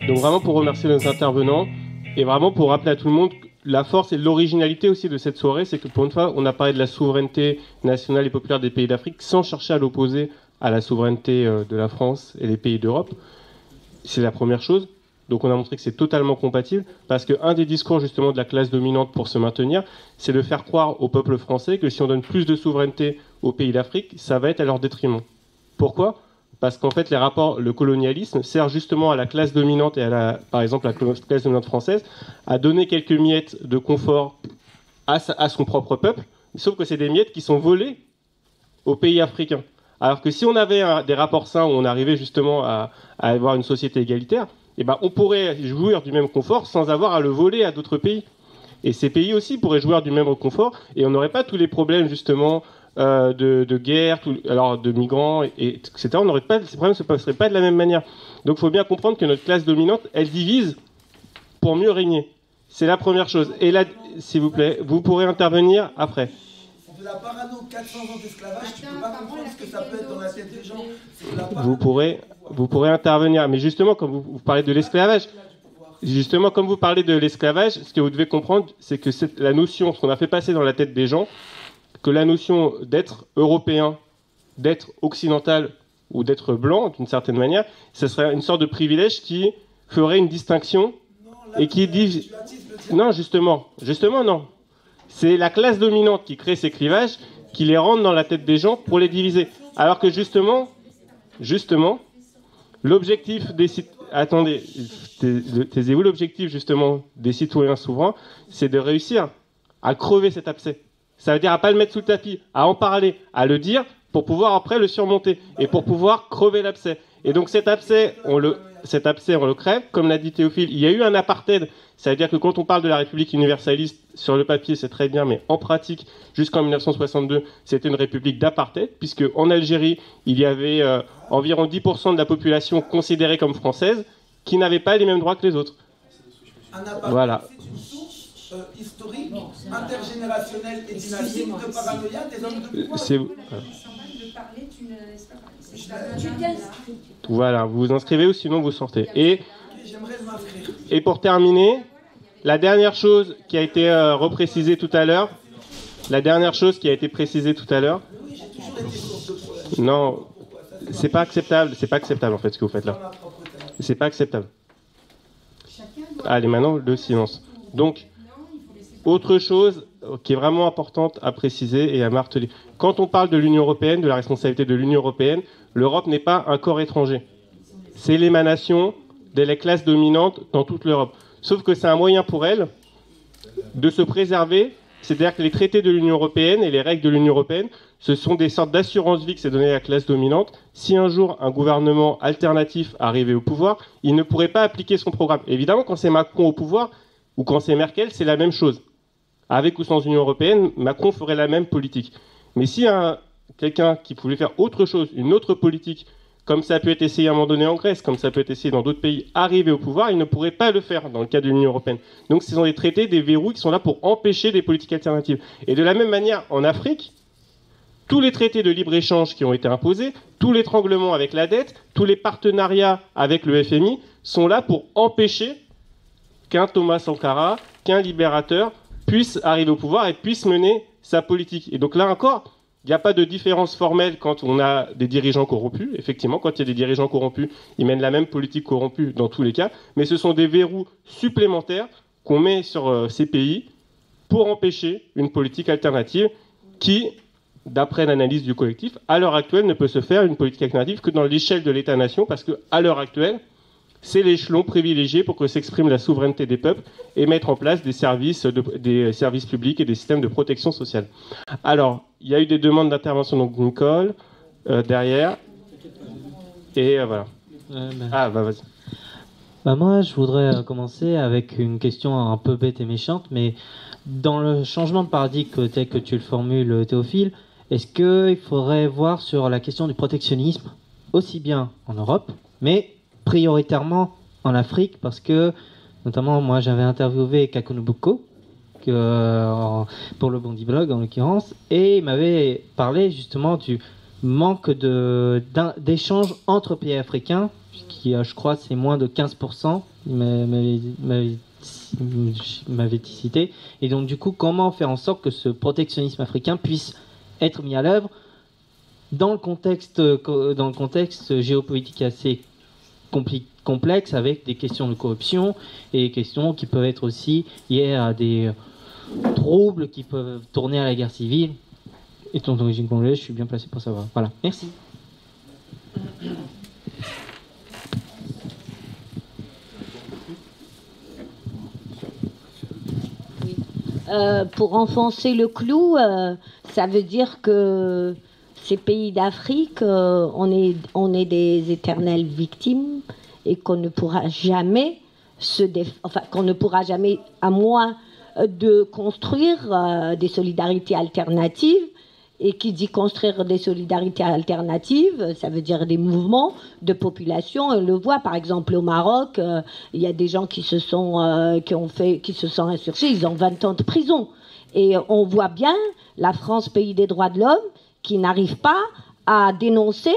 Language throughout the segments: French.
Donc vraiment pour remercier nos intervenants et vraiment pour rappeler à tout le monde la force et l'originalité aussi de cette soirée, c'est que pour une fois, on a parlé de la souveraineté nationale et populaire des pays d'Afrique sans chercher à l'opposer à la souveraineté de la France et des pays d'Europe. C'est la première chose. Donc on a montré que c'est totalement compatible, parce qu'un des discours justement de la classe dominante pour se maintenir, c'est de faire croire au peuple français que si on donne plus de souveraineté aux pays d'Afrique, ça va être à leur détriment. Pourquoi ? Parce qu'en fait, le colonialisme sert justement à la classe dominante et par exemple, la classe dominante française à donner quelques miettes de confort à son propre peuple, sauf que c'est des miettes qui sont volées aux pays africains. Alors que si on avait des rapports sains où on arrivait justement à avoir une société égalitaire, eh ben, on pourrait jouir du même confort sans avoir à le voler à d'autres pays. Et ces pays aussi pourraient jouir du même confort et on n'aurait pas tous les problèmes justement de guerre, alors de migrants, etc. Ces problèmes ne se passeraient pas de la même manière. Donc il faut bien comprendre que notre classe dominante, elle divise pour mieux régner. C'est la première chose. Et là, s'il vous plaît, vous pourrez intervenir après. De la parano, 400 ans d'esclavage, tu ne peux pas comprendre ce que ça peut être dans la tête des gens. Vous pourrez intervenir. Mais justement, comme vous parlez de l'esclavage, comme vous parlez de l'esclavage, ce que vous devez comprendre, c'est que la notion, ce qu'on a fait passer dans la tête des gens, que la notion d'être européen, d'être occidental ou d'être blanc, d'une certaine manière, ce serait une sorte de privilège qui ferait une distinction et qui dit... Non, justement, non. C'est la classe dominante qui crée ces clivages, qui les rentre dans la tête des gens pour les diviser. Alors que justement, l'objectif des... Attendez, taisez-vous, l'objectif justement des citoyens souverains, c'est de réussir à crever cet abcès. Ça veut dire à pas le mettre sous le tapis, à en parler, à le dire, pour pouvoir après le surmonter et pour pouvoir crever l'abcès. Et donc cet abcès, on le crève. Comme l'a dit Théophile, il y a eu un apartheid. Ça veut dire que quand on parle de la République universaliste, sur le papier c'est très bien, mais en pratique, jusqu'en 1962, c'était une république d'apartheid, puisque en Algérie, il y avait environ 10% de la population considérée comme française, qui n'avait pas les mêmes droits que les autres. Voilà. Historique, intergénérationnel et dynastique de paranoïa des hommes de pouvoir. Voilà, vous vous inscrivez ou sinon vous sortez. Et pour terminer, la dernière chose qui a été reprécisée tout à l'heure, non, c'est pas acceptable en fait ce que vous faites là. C'est pas acceptable. Allez, maintenant le silence. Donc, autre chose qui est vraiment importante à préciser et à marteler. Quand on parle de l'Union européenne, de la responsabilité de l'Union européenne, l'Europe n'est pas un corps étranger. C'est l'émanation des classes dominantes dans toute l'Europe. Sauf que c'est un moyen pour elles de se préserver. C'est-à-dire que les traités de l'Union européenne et les règles de l'Union européenne, ce sont des sortes d'assurance vie que s'est donnée à la classe dominante. Si un jour un gouvernement alternatif arrivait au pouvoir, il ne pourrait pas appliquer son programme. Évidemment, quand c'est Macron au pouvoir ou quand c'est Merkel, c'est la même chose. Avec ou sans Union européenne, Macron ferait la même politique. Mais si quelqu'un qui pouvait faire autre chose, une autre politique, comme ça peut être essayé à un moment donné en Grèce, comme ça peut être essayé dans d'autres pays, arriver au pouvoir, il ne pourrait pas le faire dans le cas de l'Union européenne. Donc ce sont des traités, des verrous qui sont là pour empêcher des politiques alternatives. Et de la même manière, en Afrique, tous les traités de libre-échange qui ont été imposés, tout l'étranglement avec la dette, tous les partenariats avec le FMI, sont là pour empêcher qu'un Thomas Sankara, qu'un libérateur puisse arriver au pouvoir et puisse mener sa politique. Et donc là encore, il n'y a pas de différence formelle quand on a des dirigeants corrompus. Effectivement, quand il y a des dirigeants corrompus, ils mènent la même politique corrompue dans tous les cas. Mais ce sont des verrous supplémentaires qu'on met sur ces pays pour empêcher une politique alternative qui, d'après l'analyse du collectif, à l'heure actuelle ne peut se faire une politique alternative que dans l'échelle de l'État-nation, parce qu'à l'heure actuelle, c'est l'échelon privilégié pour que s'exprime la souveraineté des peuples et mettre en place des services publics et des systèmes de protection sociale. Alors, il y a eu des demandes d'intervention, donc Nicole, derrière. Et voilà. Vas-y. Moi, je voudrais commencer avec une question un peu bête et méchante, mais dans le changement de paradigme tel que tu le formules, Théophile, est-ce qu'il faudrait voir sur la question du protectionnisme, aussi bien en Europe, mais prioritairement en Afrique, parce que, notamment, moi, j'avais interviewé Kakunubuko, pour le Bondi Blog, en l'occurrence, et il m'avait parlé, justement, du manque d'échanges entre pays africains, qui, je crois, c'est moins de 15%, m'avait cité. Et donc, du coup, comment faire en sorte que ce protectionnisme africain puisse être mis à l'œuvre dans le contexte géopolitique assez complexe, avec des questions de corruption et des questions qui peuvent être aussi liées à des troubles qui peuvent tourner à la guerre civile. Étant d'origine congolaise, je suis bien placé pour savoir. Voilà, merci. Pour enfoncer le clou, ça veut dire que ces pays d'Afrique, on est des éternelles victimes et qu'on ne pourra jamais qu'on ne pourra jamais, à moins de construire des solidarités alternatives. Et qui dit construire des solidarités alternatives, ça veut dire des mouvements de population. On le voit, par exemple, au Maroc, il y a des gens qui se sont insurgés, ils ont 20 ans de prison. Et on voit bien la France, pays des droits de l'homme, qui n'arrive pas à dénoncer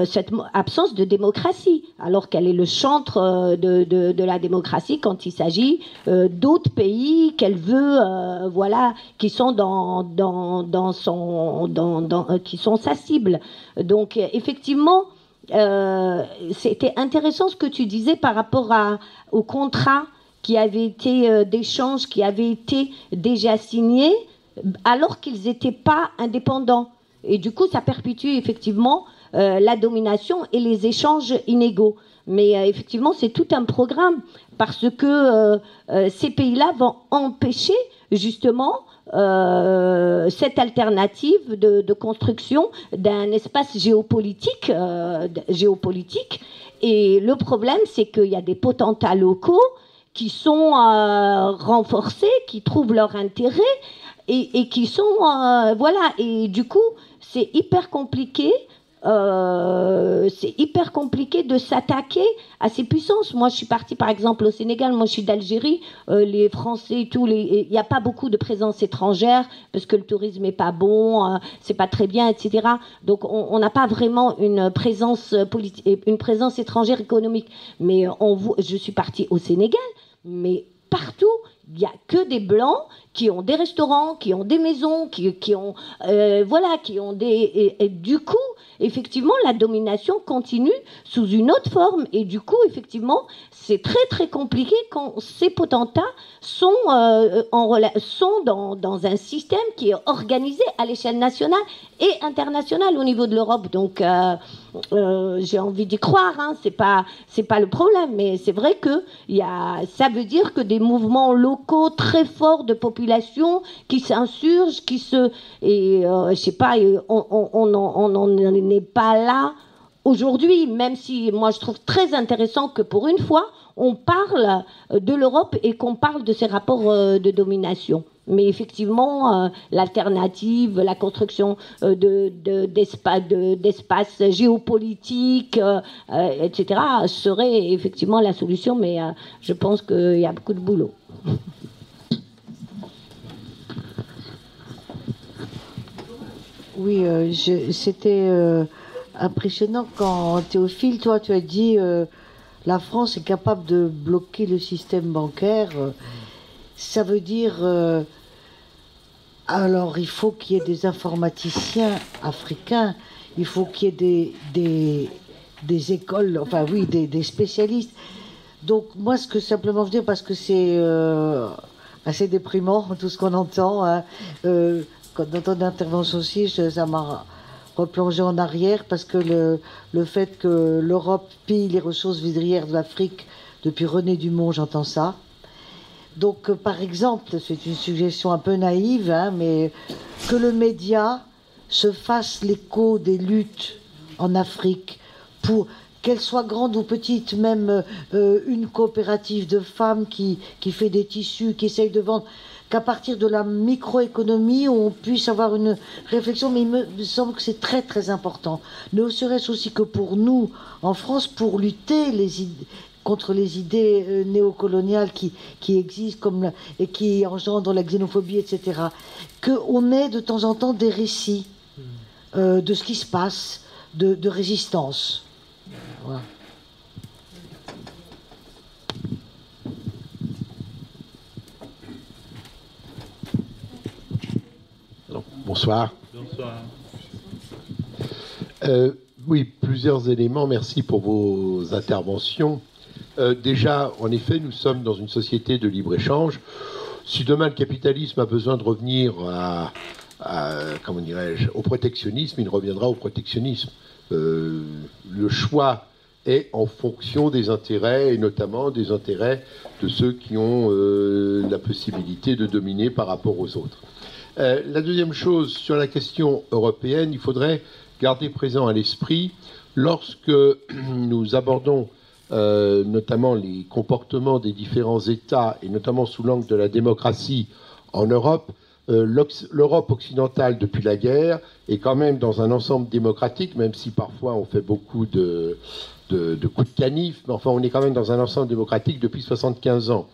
cette absence de démocratie, alors qu'elle est le chantre de la démocratie quand il s'agit d'autres pays qu'elle veut, qui sont qui sont sa cible. Donc effectivement, c'était intéressant ce que tu disais par rapport au contrat qui avait été d'échange, qui avait été déjà signé, alors qu'ils n'étaient pas indépendants. Et du coup, ça perpétue effectivement la domination et les échanges inégaux. Mais effectivement, c'est tout un programme parce que ces pays-là vont empêcher justement cette alternative de construction d'un espace géopolitique. Et le problème, c'est qu'il y a des potentats locaux qui sont renforcés, qui trouvent leur intérêt et qui sont... Et du coup, c'est hyper compliqué. C'est hyper compliqué de s'attaquer à ces puissances. Moi, je suis partie, par exemple, au Sénégal. Moi, je suis d'Algérie. Les Français et tout, il n'y a pas beaucoup de présence étrangère parce que le tourisme n'est pas bon, c'est pas très bien, etc. Donc, on n'a pas vraiment une présence étrangère économique. Mais je suis partie au Sénégal, mais partout, il n'y a que des Blancs qui ont des restaurants, qui ont des maisons, qui ont des... Et du coup, effectivement, la domination continue sous une autre forme. Et du coup, effectivement, c'est très, très compliqué quand ces potentats sont dans un système qui est organisé à l'échelle nationale et internationale au niveau de l'Europe. Donc, j'ai envie d'y croire, hein, c'est pas le problème. Mais c'est vrai que ça veut dire que des mouvements locaux très forts de population qui s'insurgent, je sais pas, on n'en est pas là aujourd'hui, même si moi je trouve très intéressant que pour une fois on parle de l'Europe et qu'on parle de ces rapports de domination. Mais effectivement, l'alternative, la construction d'espaces géopolitiques, etc., serait effectivement la solution, mais je pense qu'il y a beaucoup de boulot. Oui, c'était impressionnant quand Théophile, toi, tu as dit la France est capable de bloquer le système bancaire. Ça veut dire alors il faut qu'il y ait des informaticiens africains, il faut qu'il y ait des écoles, enfin oui, des spécialistes. Donc moi, ce que simplement je veux dire, parce que c'est assez déprimant tout ce qu'on entend. Hein, dans ton intervention aussi, ça m'a replongé en arrière parce que le fait que l'Europe pille les ressources vivrières de l'Afrique depuis René Dumont, j'entends ça. Donc, par exemple, c'est une suggestion un peu naïve, hein, mais que le média se fasse l'écho des luttes en Afrique, pour qu'elles soient grandes ou petites, même une coopérative de femmes qui fait des tissus, qui essaye de vendre, qu'à partir de la microéconomie, on puisse avoir une réflexion, mais il me semble que c'est très très important. Ne serait-ce aussi que pour nous, en France, pour lutter contre les idées néocoloniales qui existent et qui engendrent la xénophobie, etc. Qu'on ait de temps en temps des récits de ce qui se passe, de résistance. Voilà. Bonsoir. Bonsoir. Oui, plusieurs éléments. Merci pour vos interventions. Déjà, en effet, nous sommes dans une société de libre-échange. Si demain le capitalisme a besoin de revenir comment dirais-je, au protectionnisme, il reviendra au protectionnisme. Le choix est en fonction des intérêts, et notamment des intérêts de ceux qui ont la possibilité de dominer par rapport aux autres. La deuxième chose, sur la question européenne, il faudrait garder présent à l'esprit, lorsque nous abordons notamment les comportements des différents États, et notamment sous l'angle de la démocratie en Europe, l'Europe occidentale, depuis la guerre, est quand même dans un ensemble démocratique, même si parfois on fait beaucoup de coups de canif, mais enfin on est quand même dans un ensemble démocratique depuis 75 ans,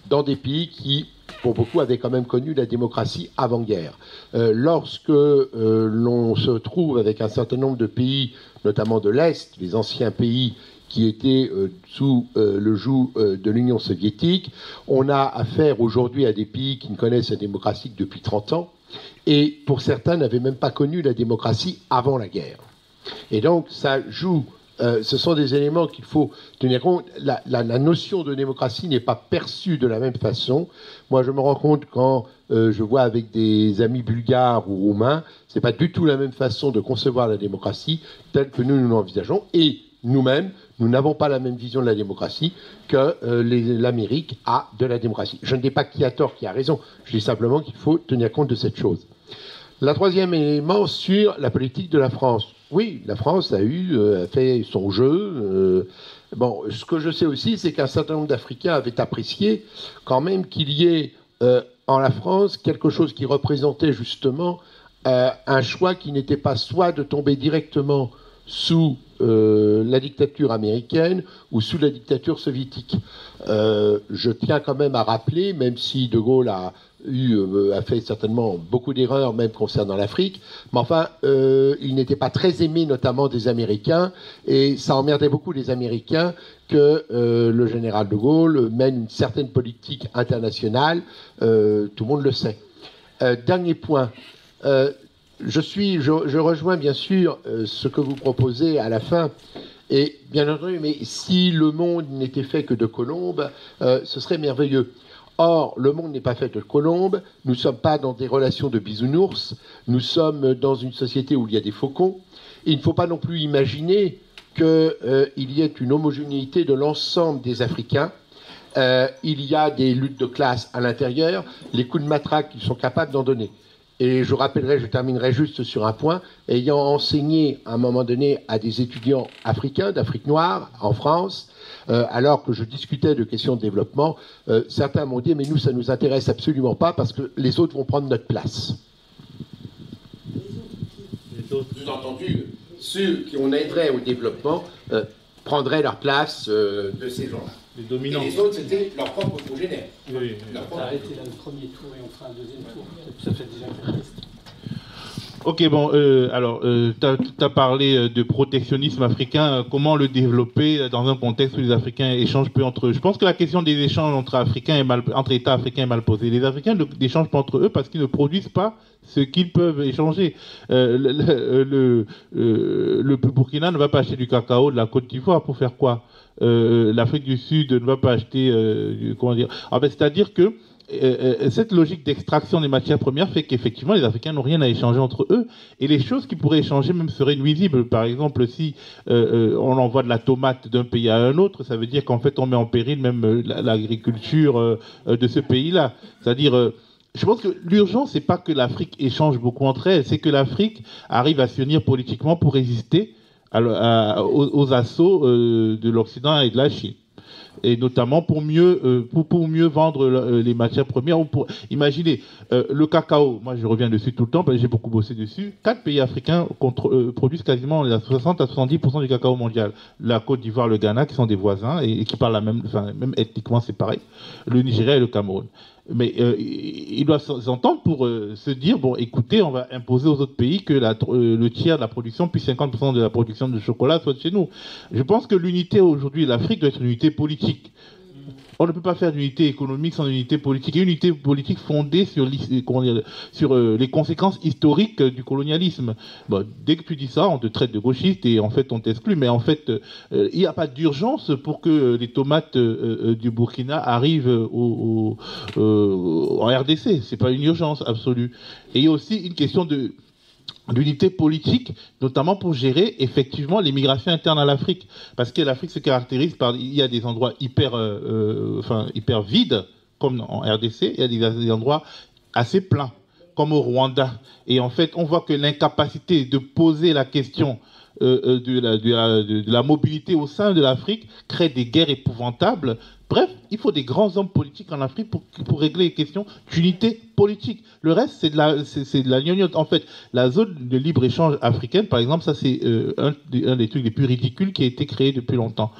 dans des pays qui, pour beaucoup, avaient quand même connu la démocratie avant-guerre. Lorsque l'on se trouve avec un certain nombre de pays, notamment de l'Est, les anciens pays qui étaient sous le joug de l'Union soviétique, on a affaire aujourd'hui à des pays qui ne connaissent la démocratie que depuis 30 ans, et pour certains n'avaient même pas connu la démocratie avant la guerre. Et donc ça joue, ce sont des éléments qu'il faut tenir compte. La notion de démocratie n'est pas perçue de la même façon. Moi je me rends compte quand je vois avec des amis bulgares ou roumains, c'est pas du tout la même façon de concevoir la démocratie telle que nous l'envisageons, et nous-mêmes, nous n'avons pas la même vision de la démocratie que l'Amérique a de la démocratie. Je ne dis pas qui a tort, qui a raison. Je dis simplement qu'il faut tenir compte de cette chose. La troisième élément sur la politique de la France. Oui, la France a fait son jeu. Bon, ce que je sais aussi, c'est qu'un certain nombre d'Africains avaient apprécié quand même qu'il y ait en la France quelque chose qui représentait justement un choix qui n'était pas soit de tomber directement sous la dictature américaine ou sous la dictature soviétique. Je tiens quand même à rappeler, même si De Gaulle a fait certainement beaucoup d'erreurs, même concernant l'Afrique, mais enfin, il n'était pas très aimé, notamment des Américains, et ça emmerdait beaucoup les Américains que le général De Gaulle mène une certaine politique internationale, tout le monde le sait. Dernier point. Je rejoins bien sûr ce que vous proposez à la fin, et bien entendu, mais si le monde n'était fait que de colombes, ce serait merveilleux. Or, le monde n'est pas fait de colombes, nous ne sommes pas dans des relations de bisounours, nous sommes dans une société où il y a des faucons. Il ne faut pas non plus imaginer qu'il y ait une homogénéité de l'ensemble des Africains. Il y a des luttes de classe à l'intérieur, les coups de matraque qu'ils sont capables d'en donner. Et je terminerai juste sur un point, ayant enseigné à un moment donné à des étudiants africains, d'Afrique noire, en France, alors que je discutais de questions de développement, certains m'ont dit « mais nous, ça ne nous intéresse absolument pas parce que les autres vont prendre notre place ». Sous-entendu, ceux qui on aiderait au développement prendraient leur place de ces gens-là. Les dominants. Et les autres, c'était leur propre progénère. Oui. On va arrêter là le premier tour et on fera un deuxième tour. Ça fait déjà quelques questions. Ok, bon, alors, tu as parlé de protectionnisme africain. Comment le développer dans un contexte où les Africains échangent peu entre eux? Je pense que la question des échanges entre États africains est mal posée. Les Africains n'échangent pas entre eux parce qu'ils ne produisent pas ce qu'ils peuvent échanger. Le Burkina ne va pas acheter du cacao de la Côte d'Ivoire pour faire quoi? L'Afrique du Sud ne va pas acheter... comment dire? C'est-à-dire que cette logique d'extraction des matières premières fait qu'effectivement les Africains n'ont rien à échanger entre eux, et les choses qui pourraient échanger même seraient nuisibles. Par exemple, si on envoie de la tomate d'un pays à un autre, ça veut dire qu'en fait on met en péril même l'agriculture de ce pays-là. C'est-à-dire... je pense que l'urgence, c'est pas que l'Afrique échange beaucoup entre elles, c'est que l'Afrique arrive à s'unir politiquement pour résister aux assauts de l'Occident et de la Chine. Et notamment pour mieux vendre les matières premières. Imaginez, le cacao, moi je reviens dessus tout le temps, parce que j'ai beaucoup bossé dessus. 4 pays africains produisent quasiment 60 à 70% du cacao mondial. La Côte d'Ivoire, le Ghana, qui sont des voisins, et qui parlent même ethniquement c'est pareil. Le Nigeria et le Cameroun. Mais ils doivent s'entendre pour se dire, bon, écoutez, on va imposer aux autres pays que le tiers de la production, puis 50% de la production de chocolat soit de chez nous. Je pense que l'unité aujourd'hui de l'Afrique doit être une unité politique. on ne peut pas faire d'unité économique sans unité politique. Et une unité politique fondée sur, les conséquences historiques du colonialisme. Bon, dès que tu dis ça, on te traite de gauchiste et en fait on t'exclut. Mais en fait, il n'y a pas d'urgence pour que les tomates du Burkina arrivent en RDC. C'est pas une urgence absolue. Et il y a aussi une question d'unité politique, notamment pour gérer effectivement les migrations internes à l'Afrique. Parce que l'Afrique se caractérise par... Il y a des endroits hyper vides, comme en RDC, et il y a des endroits assez pleins, comme au Rwanda. Et en fait, on voit que l'incapacité de poser la question de la mobilité au sein de l'Afrique crée des guerres épouvantables. Bref, il faut des grands hommes politiques en Afrique pour régler les questions d'unité politique. Le reste, c'est de la gnognotte. En fait, la zone de libre-échange africaine, par exemple, ça c'est un des trucs les plus ridicules qui a été créé depuis longtemps.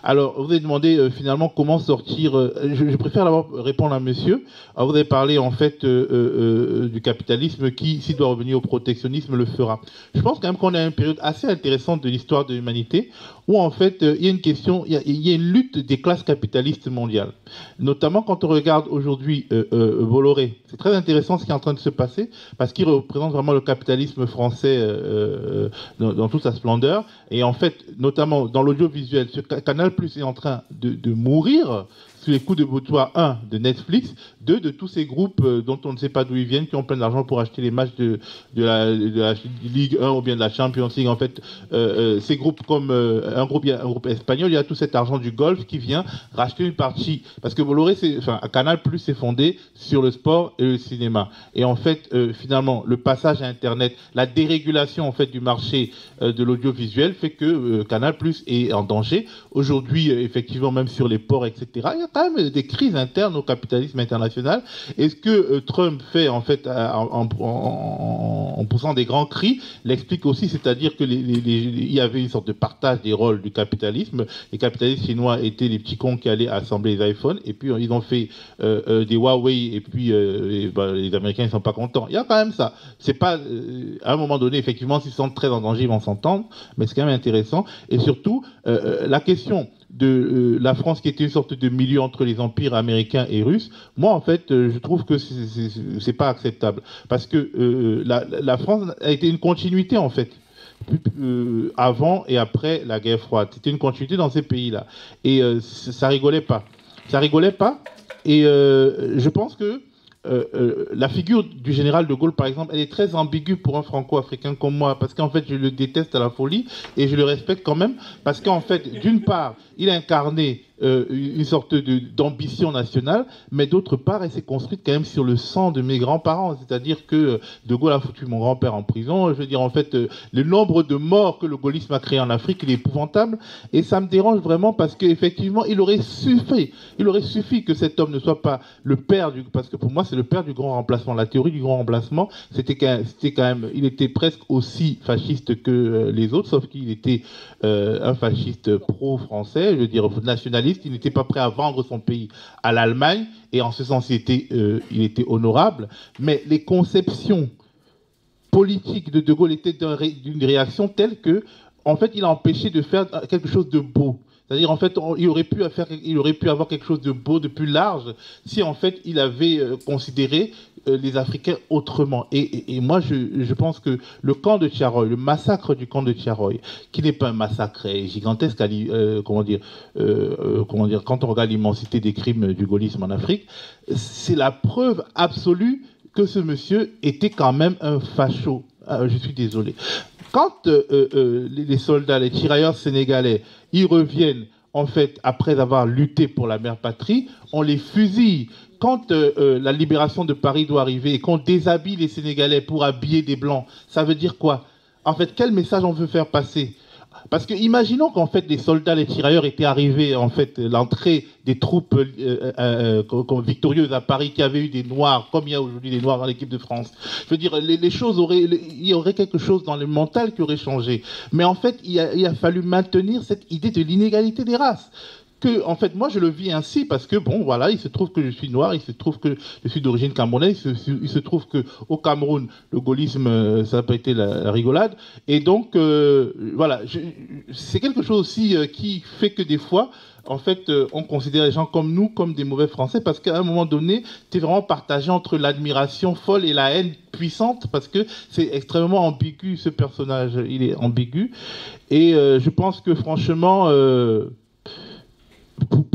Alors, vous avez demandé finalement comment sortir... je préfère d'abord répondre à monsieur. Alors, vous avez parlé en fait du capitalisme qui, s'il doit revenir au protectionnisme, le fera. Je pense quand même qu'on a une période assez intéressante de l'histoire de l'humanité où en fait il y a une question, il y a une lutte des classes capitalistes mondiales. Notamment quand on regarde aujourd'hui Bolloré. C'est très intéressant ce qui est en train de se passer parce qu'il représente vraiment le capitalisme français dans toute sa splendeur. Et en fait, notamment dans l'audiovisuel, Canal+ est en train de mourir sous les coups de boutoir, 1, de Netflix, 2, de tous ces groupes dont on ne sait pas d'où ils viennent, qui ont plein d'argent pour acheter les matchs de la Ligue 1 ou bien de la Champions League. En fait, ces groupes comme un groupe espagnol, il y a tout cet argent du Golfe qui vient racheter une partie. Parce que Bolloré, Canal+ s'est fondé sur le sport et le cinéma. Et en fait, finalement, le passage à Internet, la dérégulation en fait du marché de l'audiovisuel fait que Canal+ est en danger. Aujourd'hui, effectivement, même sur les ports, etc., il y a quand même des crises internes au capitalisme international. Et ce que Trump fait en fait en poussant des grands cris l'explique aussi, c'est-à-dire que il y avait une sorte de partage des rôles du capitalisme. Les capitalistes chinois étaient les petits cons qui allaient assembler les iPhones, et puis ils ont fait des Huawei, et puis les Américains ne sont pas contents. Il y a quand même ça. C'est pas à un moment donné, effectivement, s'ils sont très en danger, ils vont s'entendre, mais c'est quand même intéressant. Et surtout, la question de la France qui était une sorte de milieu entre les empires américains et russes, moi en fait je trouve que c'est pas acceptable parce que la France a été une continuité en fait avant et après la guerre froide. C'était une continuité dans ces pays-là et ça rigolait pas et je pense que la figure du général de Gaulle, par exemple, elle est très ambiguë pour un franco-africain comme moi, parce qu'en fait, je le déteste à la folie, et je le respecte quand même, parce qu'en fait, d'une part, il a incarné une sorte d'ambition nationale, mais d'autre part, elle s'est construite quand même sur le sang de mes grands-parents, c'est-à-dire que De Gaulle a foutu mon grand-père en prison. Je veux dire, en fait, le nombre de morts que le gaullisme a créé en Afrique, il est épouvantable, et ça me dérange vraiment parce qu'effectivement, il aurait suffi que cet homme ne soit pas le père parce que pour moi, c'est le père du grand remplacement. La théorie du grand remplacement, c'était quand même, il était presque aussi fasciste que les autres, sauf qu'il était un fasciste pro-français, je veux dire nationaliste. Il n'était pas prêt à vendre son pays à l'Allemagne, et en ce sens, il était honorable. Mais les conceptions politiques de De Gaulle étaient d'une réaction telle que, en fait, il a empêché de faire quelque chose de beau. C'est-à-dire, en fait, il aurait pu avoir quelque chose de beau, de plus large, si, en fait, il avait considéré les Africains autrement. Et moi, je pense que le camp de Thiaroye, le massacre du camp de Thiaroye, qui n'est pas un massacre gigantesque, quand on regarde l'immensité des crimes du gaullisme en Afrique, c'est la preuve absolue que ce monsieur était quand même un facho. Je suis désolé. Quand les soldats, les tirailleurs sénégalais, ils reviennent, en fait, après avoir lutté pour la mère patrie, on les fusille. Quand la libération de Paris doit arriver et qu'on déshabille les Sénégalais pour habiller des Blancs, ça veut dire quoi? En fait, quel message on veut faire passer? Parce que imaginons qu'en fait les soldats, les tirailleurs étaient arrivés, en fait, l'entrée des troupes victorieuses à Paris, qui avaient eu des Noirs, comme il y a aujourd'hui des Noirs dans l'équipe de France. Je veux dire, les choses il y aurait quelque chose dans le mental qui aurait changé. Mais en fait, il a fallu maintenir cette idée de l'inégalité des races. que, en fait, moi, je le vis ainsi parce que, bon, voilà, il se trouve que je suis noir, il se trouve que je suis d'origine camerounaise, il se trouve qu'au Cameroun, le gaullisme, ça n'a pas été la rigolade. Et donc, voilà, c'est quelque chose aussi qui fait que des fois, en fait, on considère les gens comme nous, comme des mauvais Français, parce qu'à un moment donné, tu es vraiment partagé entre l'admiration folle et la haine puissante, parce que c'est extrêmement ambigu, ce personnage, il est ambigu. Et je pense que, franchement...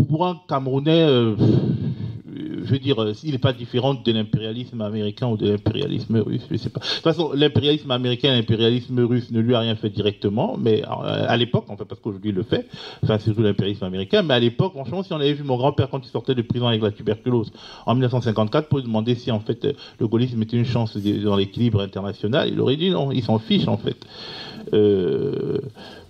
pour un Camerounais, je veux dire, il n'est pas différent de l'impérialisme américain ou de l'impérialisme russe, je sais pas. De toute façon, l'impérialisme américain et l'impérialisme russe ne lui a rien fait directement, mais à l'époque, en fait, parce qu'aujourd'hui il le fait, enfin surtout l'impérialisme américain, mais à l'époque, franchement, si on avait vu mon grand-père quand il sortait de prison avec la tuberculose en 1954 pour lui demander si en fait le gaullisme était une chance dans l'équilibre international, il aurait dit non, il s'en fiche en fait.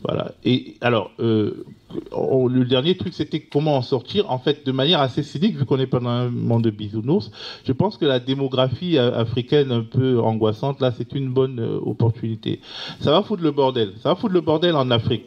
Voilà. Et alors, le dernier truc, c'était comment en sortir, en fait, de manière assez cynique, vu qu'on est pendant un monde de bisounours. Je pense que la démographie africaine un peu angoissante, là, c'est une bonne opportunité. Ça va foutre le bordel. Ça va foutre le bordel en Afrique.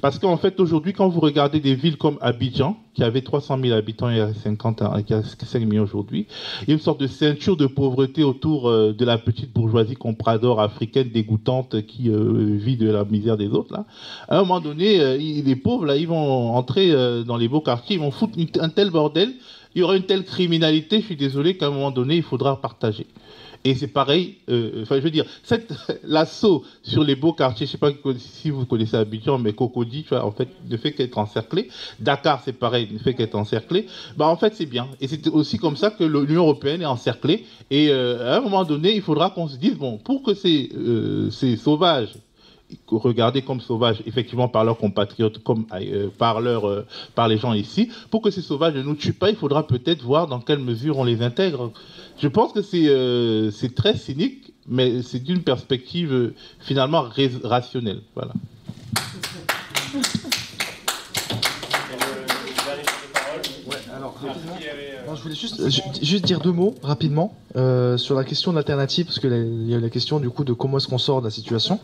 Parce qu'en fait, aujourd'hui, quand vous regardez des villes comme Abidjan, qui avait 300 000 habitants il y a 50 ans, qui a 5 millions aujourd'hui, il y a une sorte de ceinture de pauvreté autour de la petite bourgeoisie comprador africaine dégoûtante qui vit de la misère des autres. Là. À un moment donné, les pauvres, là, ils vont entrer dans les beaux quartiers, ils vont foutre un tel bordel, il y aura une telle criminalité, je suis désolé qu'à un moment donné, il faudra partager. Et c'est pareil, enfin je veux dire, l'assaut sur les beaux quartiers, je ne sais pas si vous connaissez Abidjan, mais Cocody, tu vois, en fait, ne fait qu'être encerclé. Dakar, c'est pareil, ne fait qu'être encerclé. Bah en fait, c'est bien. Et c'est aussi comme ça que l'Union européenne est encerclée. Et à un moment donné, il faudra qu'on se dise, bon, pour que ces sauvages, regardés comme sauvages, effectivement par leurs compatriotes, comme par les gens ici, pour que ces sauvages ne nous tuent pas, il faudra peut-être voir dans quelle mesure on les intègre. Je pense que c'est très cynique, mais c'est d'une perspective finalement rationnelle. Voilà. Je voulais juste dire 2 mots rapidement sur la question de l'alternative, parce qu'il y a la question du coup de comment est-ce qu'on sort de la situation.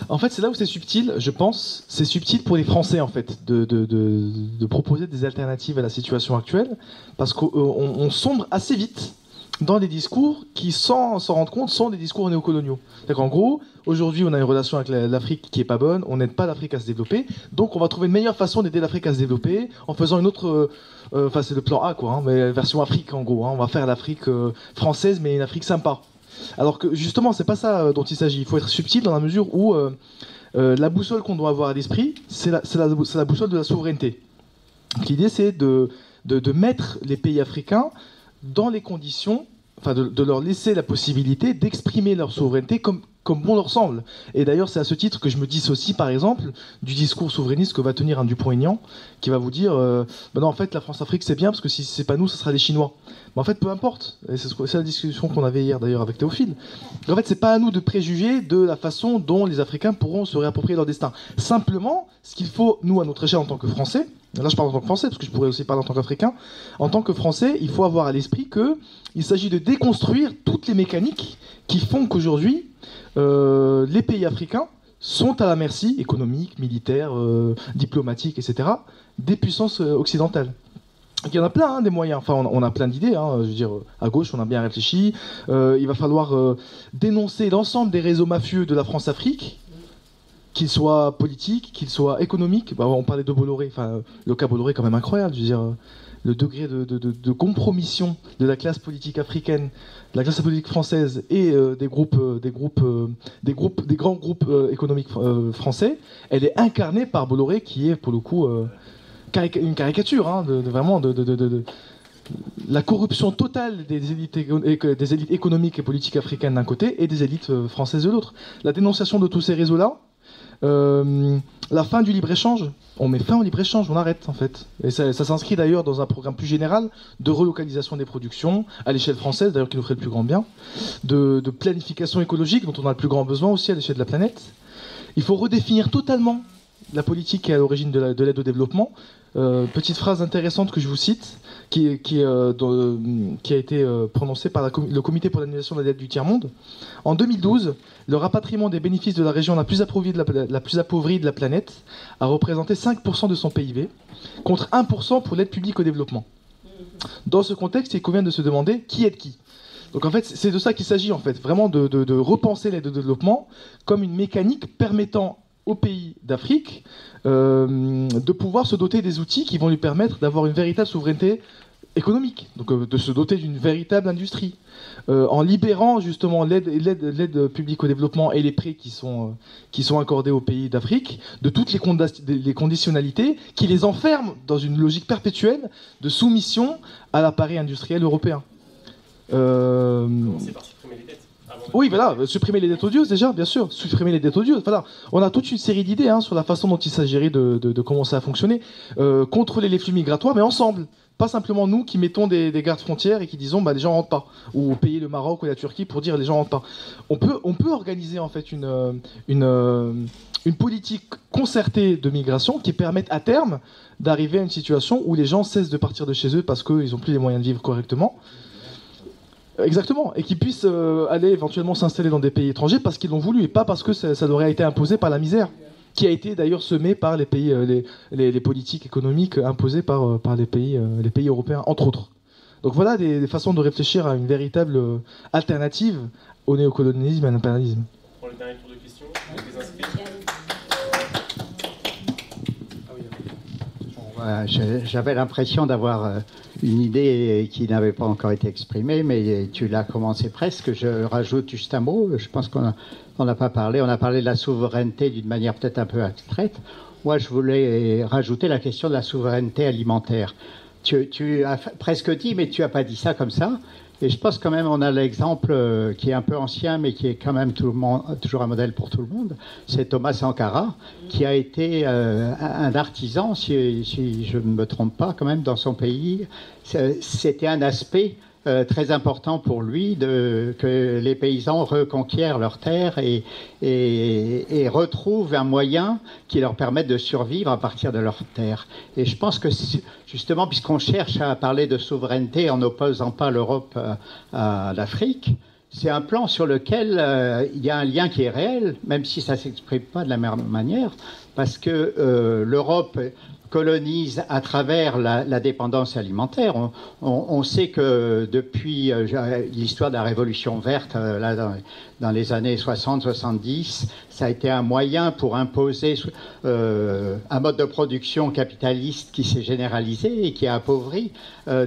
En fait, c'est là où c'est subtil, je pense. C'est subtil pour les Français, en fait, de proposer des alternatives à la situation actuelle, parce qu'on sombre assez vite dans des discours qui, sans s'en rendre compte, sont des discours néocoloniaux. C'est-à-dire qu'en gros, aujourd'hui, on a une relation avec l'Afrique qui est pas bonne, on n'aide pas l'Afrique à se développer, donc on va trouver une meilleure façon d'aider l'Afrique à se développer en faisant une autre... Enfin, c'est le plan A, quoi, hein, mais version Afrique, en gros. Hein, on va faire l'Afrique française, mais une Afrique sympa. Alors que, justement, c'est pas ça dont il s'agit. Il faut être subtil dans la mesure où la boussole qu'on doit avoir à l'esprit, c'est la boussole de la souveraineté. L'idée, c'est de mettre les pays africains dans les conditions, enfin de leur laisser la possibilité d'exprimer leur souveraineté comme bon leur semble. Et d'ailleurs, c'est à ce titre que je me dissocie, par exemple, du discours souverainiste que va tenir un Dupont-Aignan, qui va vous dire ben non, en fait, la France-Afrique, c'est bien, parce que si c'est pas nous, ce sera les Chinois. Mais en fait, peu importe. Et c'est la discussion qu'on avait hier, d'ailleurs, avec Théophile. En fait, c'est pas à nous de préjuger de la façon dont les Africains pourront se réapproprier leur destin. Simplement, ce qu'il faut, nous, à notre échelle, en tant que Français, là je parle en tant que Français, parce que je pourrais aussi parler en tant qu'Africain, en tant que Français, il faut avoir à l'esprit qu'il s'agit de déconstruire toutes les mécaniques qui font qu'aujourd'hui, les pays africains sont à la merci économique, militaire, diplomatique, etc., des puissances occidentales. Il y en a plein, hein, des moyens. Enfin, on a plein d'idées. Hein. Je veux dire, à gauche, on a bien réfléchi. Il va falloir dénoncer l'ensemble des réseaux mafieux de la France-Afrique, qu'ils soient politiques, qu'ils soient économiques. Bah, on parlait de Bolloré. Enfin, le cas Bolloré est quand même incroyable. Je veux dire, le degré de compromission de la classe politique africaine, de la classe politique française et des grands groupes économiques français, elle est incarnée par Bolloré, qui est pour le coup une caricature, hein, vraiment de la corruption totale des élites économiques et politiques africaines d'un côté et des élites françaises de l'autre. La dénonciation de tous ces réseaux-là, la fin du libre-échange, on met fin au libre-échange, on arrête en fait. Et ça s'inscrit d'ailleurs dans un programme plus général de relocalisation des productions à l'échelle française, d'ailleurs qui nous ferait le plus grand bien, de planification écologique dont on a le plus grand besoin aussi à l'échelle de la planète. Il faut redéfinir totalement la politique qui est à l'origine de l'aide au développement. Petite phrase intéressante que je vous cite, qui a été prononcée par le Comité pour l'annulation de la dette du tiers-monde. En 2012, le rapatriement des bénéfices de la région la plus appauvrie de la planète a représenté 5% de son PIB, contre 1% pour l'aide publique au développement. Dans ce contexte, il convient de se demander qui aide qui. Donc en fait, c'est de ça qu'il s'agit, en fait, vraiment de repenser l'aide au développement comme une mécanique permettant aux pays d'Afrique de pouvoir se doter des outils qui vont lui permettre d'avoir une véritable souveraineté économique, donc de se doter d'une véritable industrie, en libérant justement l'aide publique au développement et les prêts qui sont accordés aux pays d'Afrique de toutes les conditionnalités qui les enferment dans une logique perpétuelle de soumission à l'appareil industriel européen. Commencer par supprimer les dettes. Oui, voilà, supprimer les dettes odieuses déjà, bien sûr, supprimer les dettes odieuses. Voilà, on a toute une série d'idées sur la façon dont il s'agirait de commencer à fonctionner, contrôler les flux migratoires, mais ensemble. Pas simplement nous qui mettons des gardes frontières et qui disons les gens rentrent pas, ou payer le Maroc ou la Turquie pour dire les gens rentrent pas. On peut organiser en fait une politique concertée de migration qui permette à terme d'arriver à une situation où les gens cessent de partir de chez eux parce qu'ils n'ont plus les moyens de vivre correctement. Exactement, et qu'ils puissent aller éventuellement s'installer dans des pays étrangers parce qu'ils l'ont voulu et pas parce que ça leur a été imposé par la misère, qui a été d'ailleurs semée par les pays, les politiques économiques imposées par les pays européens, entre autres. Donc voilà des façons de réfléchir à une véritable alternative au néocolonialisme et à l'impérialisme. Pour le dernier tour de questions, avec les inscrits. J'avais l'impression d'avoir une idée qui n'avait pas encore été exprimée, mais tu l'as commencé presque. Je rajoute juste un mot. Je pense qu'on n'a pas parlé. On a parlé de la souveraineté d'une manière peut-être un peu abstraite. Moi, je voulais rajouter la question de la souveraineté alimentaire. Tu as presque dit, mais tu n'as pas dit ça comme ça. Et je pense quand même on a l'exemple qui est un peu ancien, mais qui est quand même toujours un modèle pour tout le monde. C'est Thomas Sankara, qui a été un artisan, si je ne me trompe pas, quand même, dans son pays. C'était un aspect très important pour lui que les paysans reconquièrent leurs terres et retrouvent un moyen qui leur permette de survivre à partir de leurs terres. Et je pense que justement, puisqu'on cherche à parler de souveraineté en n'opposant pas l'Europe à l'Afrique, c'est un plan sur lequel il y a un lien qui est réel, même si ça ne s'exprime pas de la même manière, parce que l'Europe colonise à travers la dépendance alimentaire. On sait que depuis l'histoire de la Révolution verte, dans les années 60-70, ça a été un moyen pour imposer un mode de production capitaliste qui s'est généralisé et qui a appauvri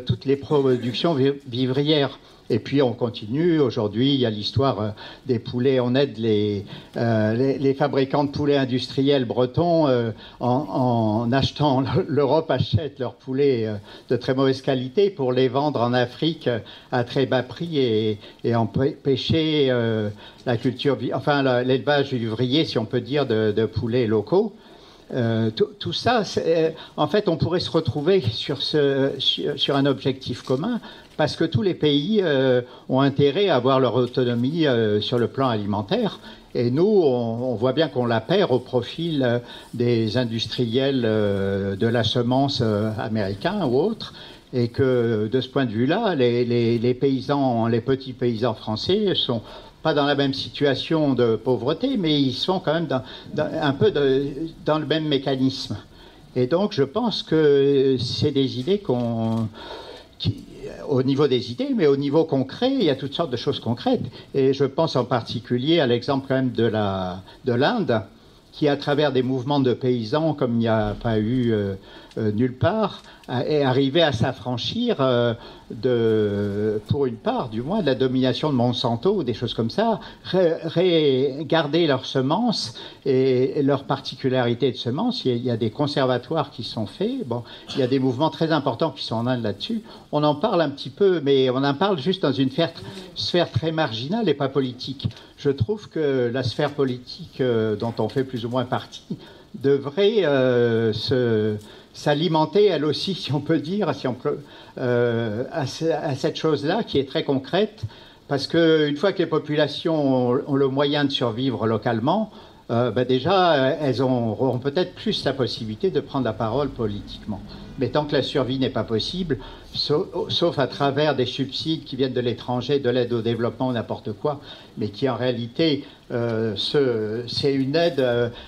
toutes les productions vivrières. Et puis on continue. Aujourd'hui, il y a l'histoire des poulets. On aide les fabricants de poulets industriels bretons en achetant. L'Europe achète leurs poulets de très mauvaise qualité pour les vendre en Afrique à très bas prix et empêcher la culture, enfin l'élevage vivrier, si on peut dire, de poulets locaux. Tout ça, en fait, on pourrait se retrouver sur un objectif commun, parce que tous les pays ont intérêt à avoir leur autonomie sur le plan alimentaire. Et nous, on voit bien qu'on la perd au profil des industriels de la semence américains ou autres. Et que de ce point de vue-là, les paysans, les petits paysans français sont pas dans la même situation de pauvreté, mais ils sont quand même un peu dans le même mécanisme. Et donc, je pense que c'est des idées au niveau des idées, mais au niveau concret, il y a toutes sortes de choses concrètes. Et je pense en particulier à l'exemple quand même de l'Inde, qui, à travers des mouvements de paysans, comme il n'y a pas eu nulle part, est arrivé à s'affranchir pour une part, du moins, de la domination de Monsanto ou des choses comme ça, garder leurs semences et leurs particularités de semences. Il y a des conservatoires qui sont faits. Bon, il y a des mouvements très importants qui sont en Inde là-dessus. On en parle un petit peu, mais on en parle juste dans une sphère très marginale et pas politique. Je trouve que la sphère politique dont on fait plus ou moins partie devrait s'alimenter, elle aussi, si on peut dire, à cette chose-là qui est très concrète, parce qu'une fois que les populations ont le moyen de survivre localement, déjà, elles auront peut-être plus la possibilité de prendre la parole politiquement. Mais tant que la survie n'est pas possible, sauf à travers des subsides qui viennent de l'étranger, de l'aide au développement, n'importe quoi, mais qui en réalité, c'est une aide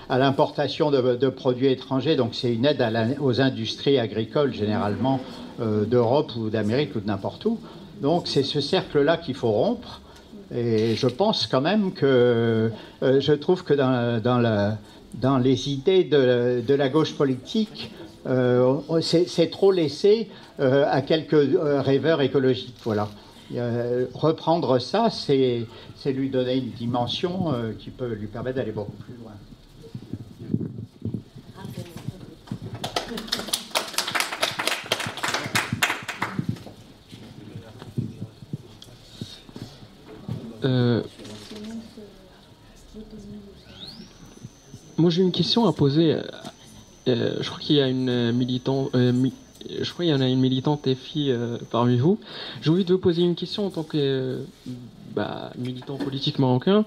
à l'importation de produits étrangers, donc c'est une aide aux industries agricoles, généralement d'Europe ou d'Amérique ou de n'importe où. Donc c'est ce cercle-là qu'il faut rompre. Et je pense quand même que, je trouve que dans les idées de la gauche politique, c'est trop laissé à quelques rêveurs écologiques. Voilà. Reprendre ça, c'est lui donner une dimension qui peut lui permettre d'aller beaucoup plus loin. Moi j'ai une question à poser. Je crois qu'il y a une militante, je crois qu'il y en a une militante FI parmi vous. J'ai envie de vous poser une question en tant que militant politique marocain.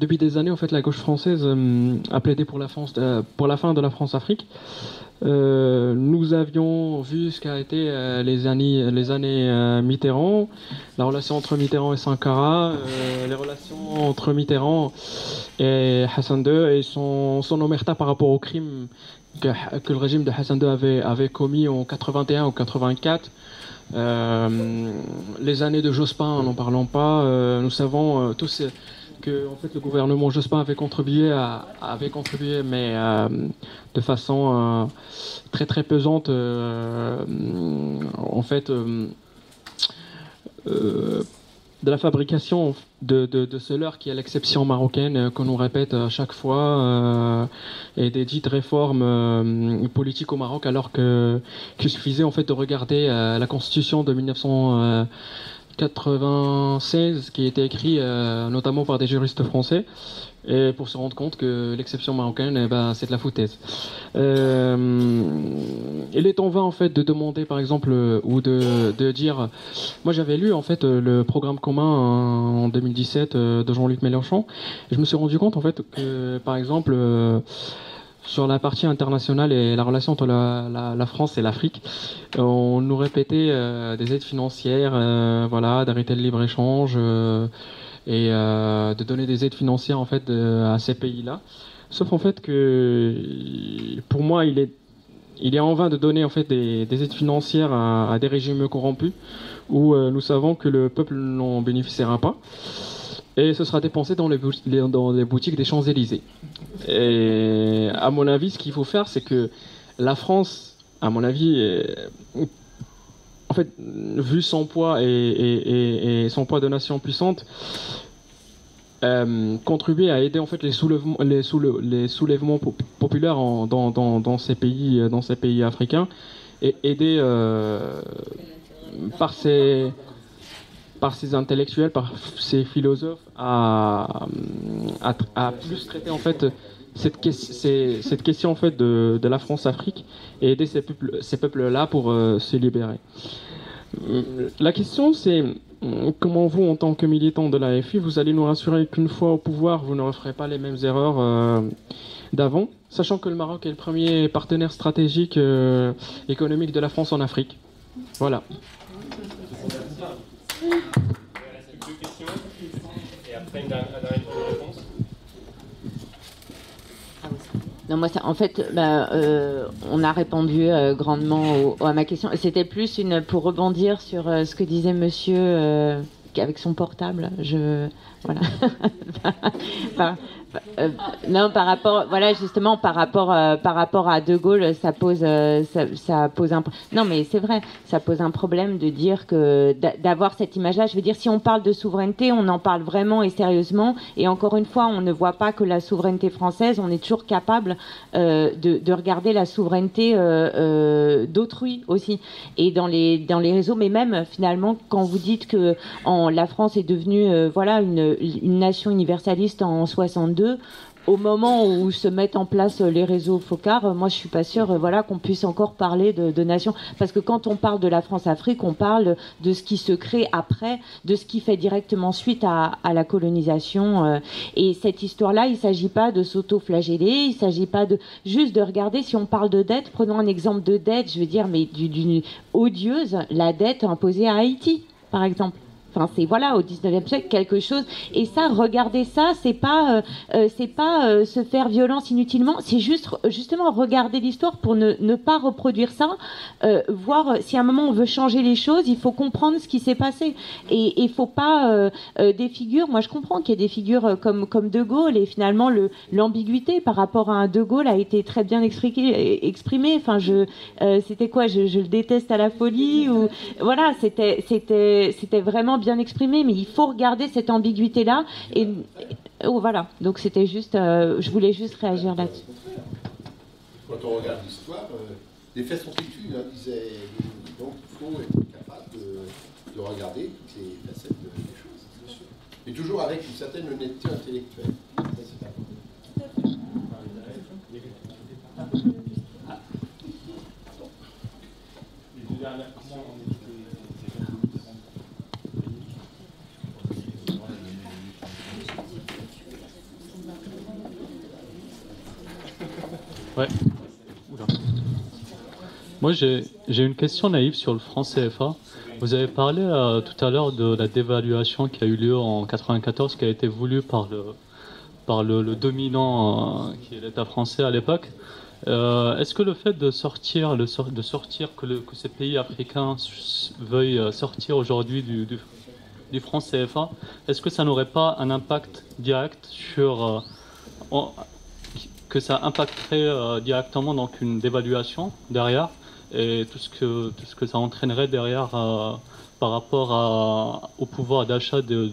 Depuis des années, en fait, la gauche française a plaidé pour la fin de la France-Afrique. Nous avions vu ce qu'a été les années Mitterrand, la relation entre Mitterrand et Sankara, les relations entre Mitterrand et Hassan II et son omerta par rapport au crime que le régime de Hassan II avait commis en 81 ou 84. Les années de Jospin, n'en parlons pas. Nous savons tous que en fait, le gouvernement Jospin avait contribué, mais de façon très très pesante, en fait, de la fabrication de ce leurre qui est l'exception marocaine qu'on nous répète à chaque fois, et des dites réformes politiques au Maroc, alors qu'il suffisait en fait de regarder la constitution de 1996 qui a été écrite notamment par des juristes français, et pour se rendre compte que l'exception marocaine, c'est de la foutaise. Il est en vain en fait de demander par exemple ou de dire. Moi j'avais lu en fait le programme commun en 2017 de Jean-Luc Mélenchon, et je me suis rendu compte en fait que par exemple sur la partie internationale et la relation entre la France et l'Afrique, on nous répétait des aides financières, d'arrêter le libre-échange et de donner des aides financières en fait à ces pays-là. Sauf en fait que pour moi il est en vain de donner en fait des aides financières à des régimes corrompus où nous savons que le peuple n'en bénéficiera pas. Et ce sera dépensé dans les boutiques des Champs-Élysées. Et à mon avis, ce qu'il faut faire, c'est que la France, à mon avis, en fait, vu son poids et son poids de nation puissante, contribuer à aider en fait les soulèvements populaires dans ces pays africains, et aider par ces intellectuels, par ces philosophes à plus traiter en fait cette question en fait de la France-Afrique, et aider ces peuples-là pour se libérer. La question c'est comment vous, en tant que militant de la FI, vous allez nous rassurer qu'une fois au pouvoir, vous ne referez pas les mêmes erreurs d'avant, sachant que le Maroc est le premier partenaire stratégique économique de la France en Afrique. Voilà. Deux questions et après une dernière réponse. Non, moi, en fait, on a répondu grandement à ma question. C'était plus pour rebondir sur ce que disait monsieur avec son portable. Voilà. Non, par rapport à De Gaulle, ça pose non, mais c'est vrai, ça pose un problème de dire que d'avoir cette image-là. Je veux dire, si on parle de souveraineté, on en parle vraiment et sérieusement. Et encore une fois, on ne voit pas que la souveraineté française. On est toujours capable de regarder la souveraineté d'autrui aussi. Et dans les réseaux, mais même finalement, quand vous dites que la France est devenue une nation universaliste en 62. au moment où se mettent en place les réseaux focards, moi je suis pas sûre voilà, qu'on puisse encore parler de nation. Parce que quand on parle de la France-Afrique, on parle de ce qui se crée après, de ce qui fait directement suite à la colonisation. Et cette histoire-là, il ne s'agit pas de s'auto-flageller, il ne s'agit pas juste de regarder, si on parle de dette, prenons un exemple de dette, je veux dire, mais d'une odieuse, la dette imposée à Haïti, par exemple. Enfin, c'est voilà au 19e siècle quelque chose. Et ça, regarder ça, c'est pas se faire violence inutilement. C'est juste justement regarder l'histoire pour ne pas reproduire ça. Voir si à un moment on veut changer les choses, il faut comprendre ce qui s'est passé. Et il faut pas des figures. Moi, je comprends qu'il y ait des figures comme De Gaulle et finalement l'ambiguïté par rapport à un De Gaulle a été très bien exprimée. Enfin, c'était quoi je le déteste à la folie ou voilà, c'était vraiment bien exprimé, mais il faut regarder cette ambiguïté-là. Et voilà, donc c'était juste, je voulais juste réagir là-dessus. Quand on regarde l'histoire, les faits sont têtus, hein, disait. Donc il faut être capable de regarder toutes les facettes des choses, bien sûr. Et toujours avec une certaine honnêteté intellectuelle. Ça, c'est important. Ouais. Oula. Moi, j'ai une question naïve sur le franc CFA. Vous avez parlé tout à l'heure de la dévaluation qui a eu lieu en 1994, qui a été voulue par le dominant qui est l'État français à l'époque. Est-ce que le fait de sortir que ces pays africains veuillent sortir aujourd'hui du franc CFA, est-ce que ça n'aurait pas un impact direct sur que ça impacterait directement donc une dévaluation derrière et tout ce que ça entraînerait derrière par rapport au pouvoir d'achat de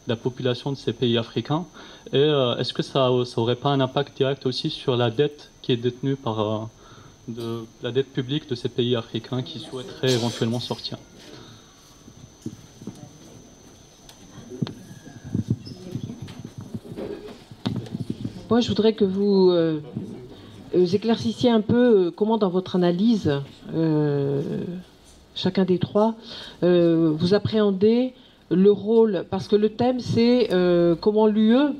la population de ces pays africains, et est-ce que ça aurait pas un impact direct aussi sur la dette qui est détenue par la dette publique de ces pays africains qui souhaiteraient éventuellement sortir? Moi, je voudrais que vous éclaircissiez un peu comment, dans votre analyse, chacun des trois, vous appréhendez le rôle, parce que le thème, c'est comment l'UE,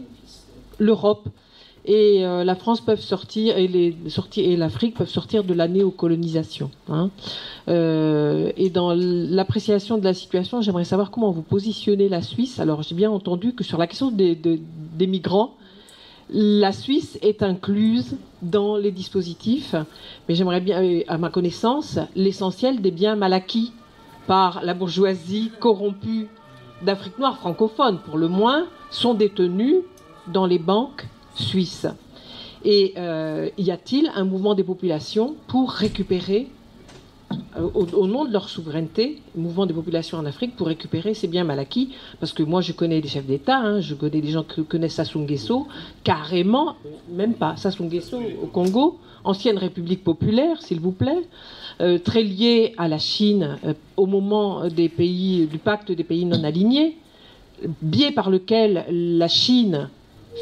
l'Europe et la France peuvent sortir, et l'Afrique peuvent sortir de la néocolonisation. Hein. Et dans l'appréciation de la situation, j'aimerais savoir comment vous positionnez la Suisse. Alors, j'ai bien entendu que sur la question des migrants, la Suisse est incluse dans les dispositifs, mais j'aimerais bien, à ma connaissance, l'essentiel des biens mal acquis par la bourgeoisie corrompue d'Afrique noire francophone, pour le moins, sont détenus dans les banques suisses. Et y a-t-il un mouvement des populations pour récupérer, au nom de leur souveraineté, le mouvement des populations en Afrique, pour récupérer ces biens mal acquis? Parce que moi, je connais des chefs d'État, hein, je connais des gens qui connaissent Sassou Nguesso, carrément, même pas, Sassou Nguesso au Congo, ancienne République populaire, s'il vous plaît, très lié à la Chine au moment du pacte des pays non alignés, biais par lequel la Chine,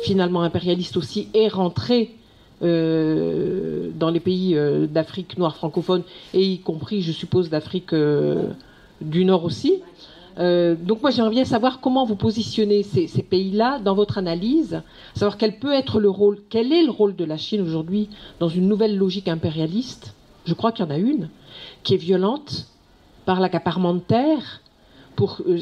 finalement impérialiste aussi, est rentrée dans les pays d'Afrique noire francophone, et y compris, je suppose, d'Afrique du Nord aussi. Donc moi, j'aimerais bien savoir comment vous positionnez ces pays-là dans votre analyse, savoir quel est le rôle de la Chine aujourd'hui dans une nouvelle logique impérialiste. Je crois qu'il y en a une qui est violente par l'accaparement de terres.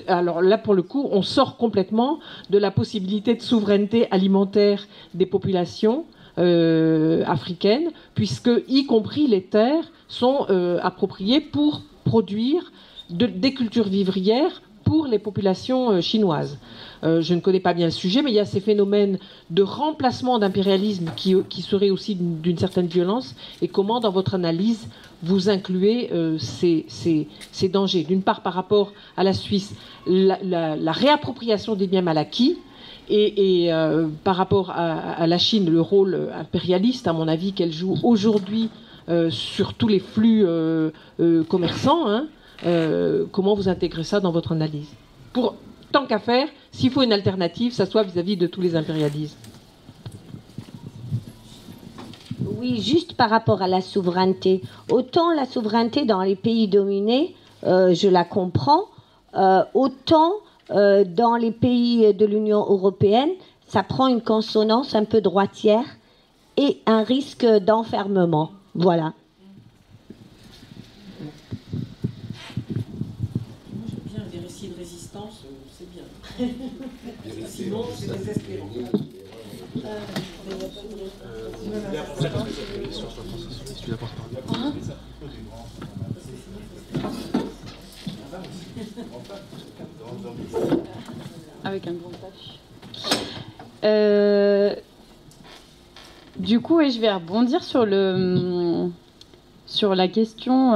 Alors là, pour le coup, on sort complètement de la possibilité de souveraineté alimentaire des populations africaines, puisque, y compris les terres, sont appropriées pour produire des cultures vivrières pour les populations chinoises. Je ne connais pas bien le sujet, mais il y a ces phénomènes de remplacement d'impérialisme qui seraient aussi d'une certaine violence. Et comment, dans votre analyse, vous incluez ces dangers? D'une part, par rapport à la Suisse, la réappropriation des biens mal acquis, et par rapport à la Chine, le rôle impérialiste, à mon avis, qu'elle joue aujourd'hui sur tous les flux commerçants, hein. Comment vous intégrez ça dans votre analyse? tant qu'à faire, s'il faut une alternative, ça soit vis-à-vis de tous les impérialismes. Oui, juste par rapport à la souveraineté. Autant la souveraineté dans les pays dominés, je la comprends, autant dans les pays de l'Union européenne, ça prend une consonance un peu droitière et un risque d'enfermement. Voilà. Bien, des récits de résistance, c'est bien. Sinon, c'est désespérant. Avec un grand tâche. Du coup, je vais rebondir sur la question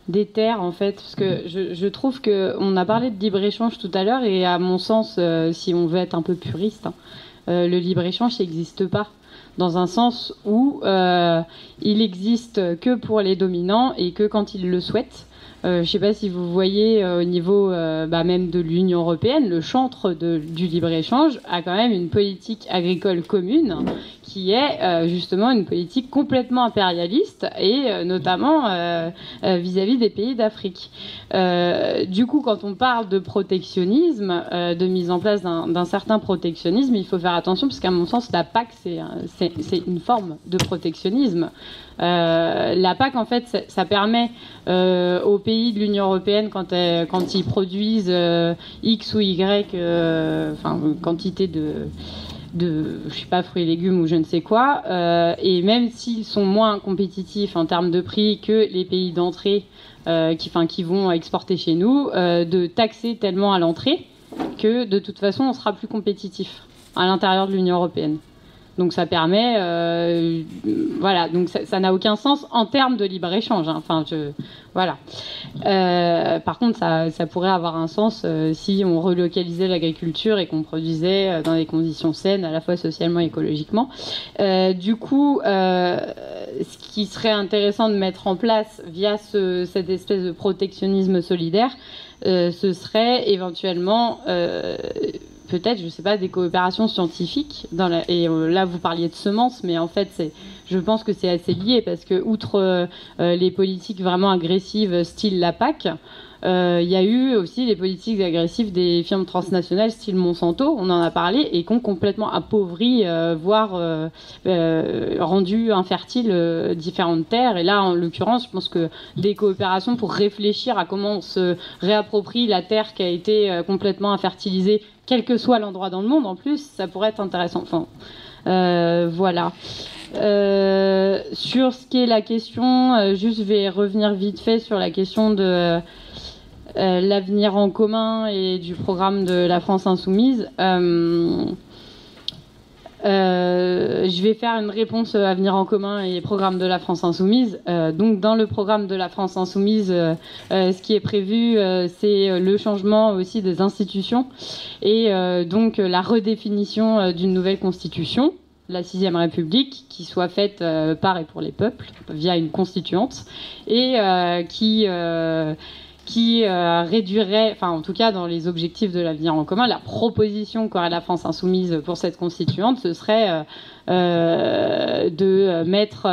des terres, en fait, parce que je trouve qu'on a parlé de libre-échange tout à l'heure, et à mon sens, si on veut être un peu puriste, le libre-échange, ça n'existe pas, dans un sens où il existe que pour les dominants et que quand ils le souhaitent. Je ne sais pas si vous voyez au niveau même de l'Union européenne, le chantre du libre-échange a quand même une politique agricole commune qui est justement une politique complètement impérialiste et notamment vis-à-vis des pays d'Afrique. Du coup, quand on parle de protectionnisme, de mise en place d'un certain protectionnisme, il faut faire attention parce qu'à mon sens, la PAC, c'est une forme de protectionnisme. La PAC, en fait, ça permet aux pays de l'Union européenne, quand ils produisent X ou Y quantité de je sais pas, fruits et légumes ou je ne sais quoi, et même s'ils sont moins compétitifs en termes de prix que les pays d'entrée qui vont exporter chez nous, de taxer tellement à l'entrée que de toute façon on sera plus compétitif à l'intérieur de l'Union européenne. Donc ça permet, voilà, donc ça n'a aucun sens en termes de libre-échange. Hein. Enfin, voilà. Par contre, ça pourrait avoir un sens si on relocalisait l'agriculture et qu'on produisait dans des conditions saines, à la fois socialement et écologiquement. Du coup, ce qui serait intéressant de mettre en place via cette espèce de protectionnisme solidaire, ce serait éventuellement... peut-être, je ne sais pas, des coopérations scientifiques. Et là, vous parliez de semences, mais en fait, je pense que c'est assez lié parce que, outre les politiques vraiment agressives, style la PAC, il y a eu aussi les politiques agressives des firmes transnationales, style Monsanto, on en a parlé, et qui ont complètement appauvri, voire rendu infertiles différentes terres. Et là, en l'occurrence, je pense que des coopérations pour réfléchir à comment on se réapproprie la terre qui a été complètement infertilisée, quel que soit l'endroit dans le monde, en plus, ça pourrait être intéressant. Enfin, voilà. Sur ce qui est la question, juste je vais revenir vite fait sur la question de l'avenir en commun et du programme de la France Insoumise. Je vais faire une réponse Avenir en commun et programme de la France Insoumise. Donc, dans le programme de la France Insoumise, ce qui est prévu, c'est le changement aussi des institutions et donc la redéfinition d'une nouvelle constitution, la 6e République, qui soit faite par et pour les peuples via une constituante et qui réduirait, enfin en tout cas dans les objectifs de l'avenir en commun, la proposition qu'aurait la France Insoumise pour cette constituante, ce serait de mettre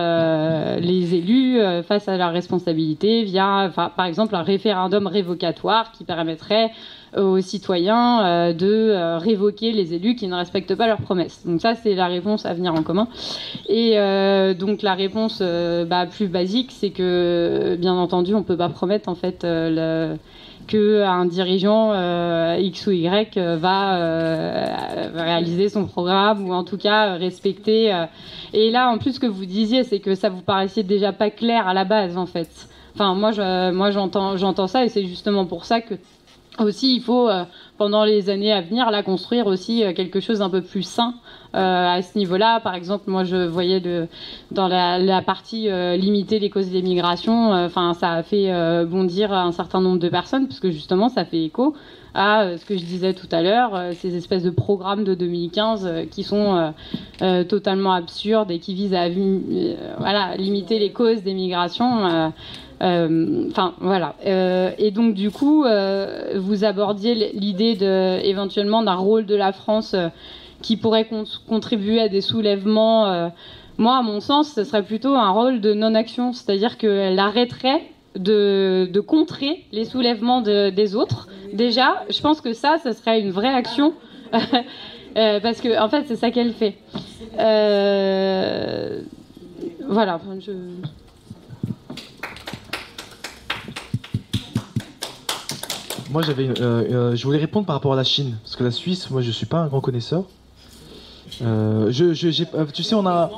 les élus face à leurs responsabilités via, par exemple, un référendum révocatoire qui permettrait aux citoyens de révoquer les élus qui ne respectent pas leurs promesses. Donc ça, c'est la réponse Avenir en commun. Et donc la réponse plus basique, c'est que, bien entendu, on ne peut pas promettre en fait qu'un dirigeant X ou Y va réaliser son programme ou en tout cas respecter. Et là, en plus, ce que vous disiez, c'est que ça vous paraissait déjà pas clair à la base, en fait. Enfin, moi j'entends ça et c'est justement pour ça que aussi, il faut, pendant les années à venir, là, construire aussi quelque chose d'un peu plus sain à ce niveau-là. Par exemple, moi, je voyais dans la partie limiter les causes des migrations, ça a fait bondir un certain nombre de personnes, parce que justement, ça fait écho à ce que je disais tout à l'heure, ces espèces de programmes de 2015 qui sont totalement absurdes et qui visent à limiter les causes des migrations. Enfin, voilà. Et donc, du coup, vous abordiez l'idée éventuellement d'un rôle de la France qui pourrait contribuer à des soulèvements. Moi, à mon sens, ce serait plutôt un rôle de non-action, c'est-à-dire qu'elle arrêterait de contrer les soulèvements des autres. Déjà, je pense que ça serait une vraie action, parce que, en fait, c'est ça qu'elle fait. Voilà. Moi, je voulais répondre par rapport à la Chine, parce que la Suisse, moi, je suis pas un grand connaisseur. Tu sais, on a.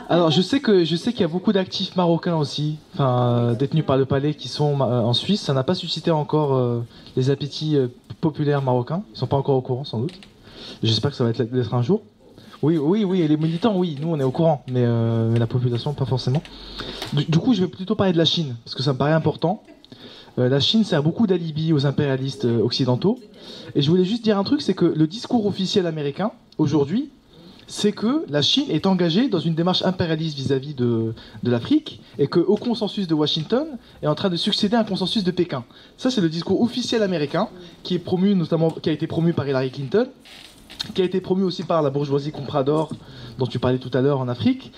Alors, je sais qu'il y a beaucoup d'actifs marocains aussi, détenus par le palais, qui sont en Suisse. Ça n'a pas suscité encore les appétits populaires marocains. Ils sont pas encore au courant, sans doute. J'espère que ça va être un jour. Oui, et les militants, oui, nous on est au courant, mais la population, pas forcément. Du coup, je vais plutôt parler de la Chine, parce que ça me paraît important. La Chine sert beaucoup d'alibi aux impérialistes occidentaux. Et je voulais juste dire un truc, c'est que le discours officiel américain, aujourd'hui, c'est que la Chine est engagée dans une démarche impérialiste vis-à-vis de l'Afrique, et qu'au consensus de Washington est en train de succéder à un consensus de Pékin. Ça, c'est le discours officiel américain, qui a été promu par Hillary Clinton, qui a été promu aussi par la bourgeoisie comprador, dont tu parlais tout à l'heure en Afrique.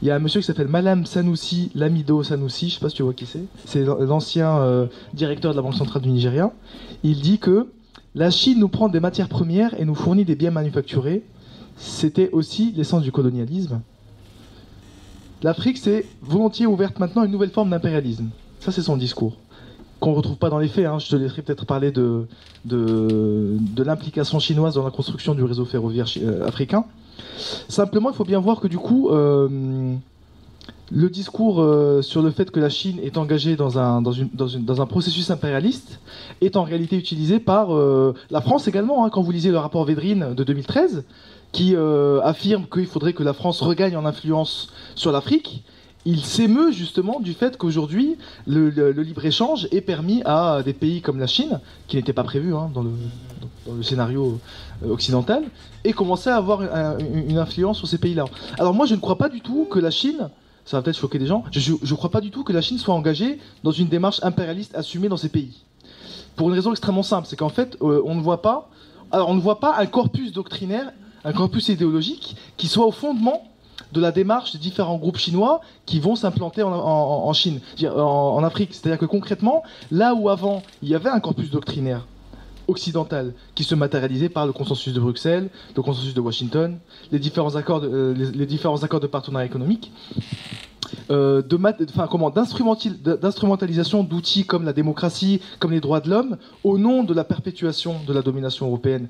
Il y a un monsieur qui s'appelle Malam Sanusi, Lamido Sanusi, je ne sais pas si tu vois qui c'est. C'est l'ancien directeur de la Banque centrale du Nigeria. Il dit que la Chine nous prend des matières premières et nous fournit des biens manufacturés. C'était aussi l'essence du colonialisme. L'Afrique s'est volontiers ouverte maintenant à une nouvelle forme d'impérialisme. Ça, c'est son discours. Qu'on ne retrouve pas dans les faits. Je te laisserai peut-être parler de l'implication chinoise dans la construction du réseau ferroviaire africain. Simplement, il faut bien voir que du coup, le discours sur le fait que la Chine est engagée dans un processus impérialiste est en réalité utilisé par la France également. Quand vous lisez le rapport Védrine de 2013, qui affirme qu'il faudrait que la France regagne en influence sur l'Afrique, il s'émeut justement du fait qu'aujourd'hui, le libre-échange est permis à des pays comme la Chine, qui n'était pas prévu dans le scénario occidental, et commençait à avoir une influence sur ces pays-là. Alors moi, je ne crois pas du tout que la Chine, ça va peut-être choquer des gens, je ne crois pas du tout que la Chine soit engagée dans une démarche impérialiste assumée dans ces pays. Pour une raison extrêmement simple, c'est qu'en fait, on ne voit pas un corpus doctrinaire, un corpus idéologique qui soit au fondement de la démarche des différents groupes chinois qui vont s'implanter en Chine, en Afrique. C'est-à-dire que concrètement, là où avant il y avait un corpus doctrinaire occidental qui se matérialisait par le consensus de Bruxelles, le consensus de Washington, les différents accords de partenariat économique, d'instrumentalisation d'outils comme la démocratie, comme les droits de l'homme, au nom de la perpétuation de la domination européenne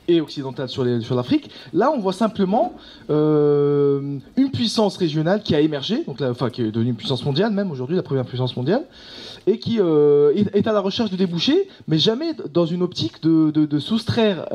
et occidentale sur l'Afrique. Là, on voit simplement une puissance régionale qui a émergé, qui est devenue une puissance mondiale, même aujourd'hui la première puissance mondiale, et qui est à la recherche de débouchés, mais jamais dans une optique de soustraire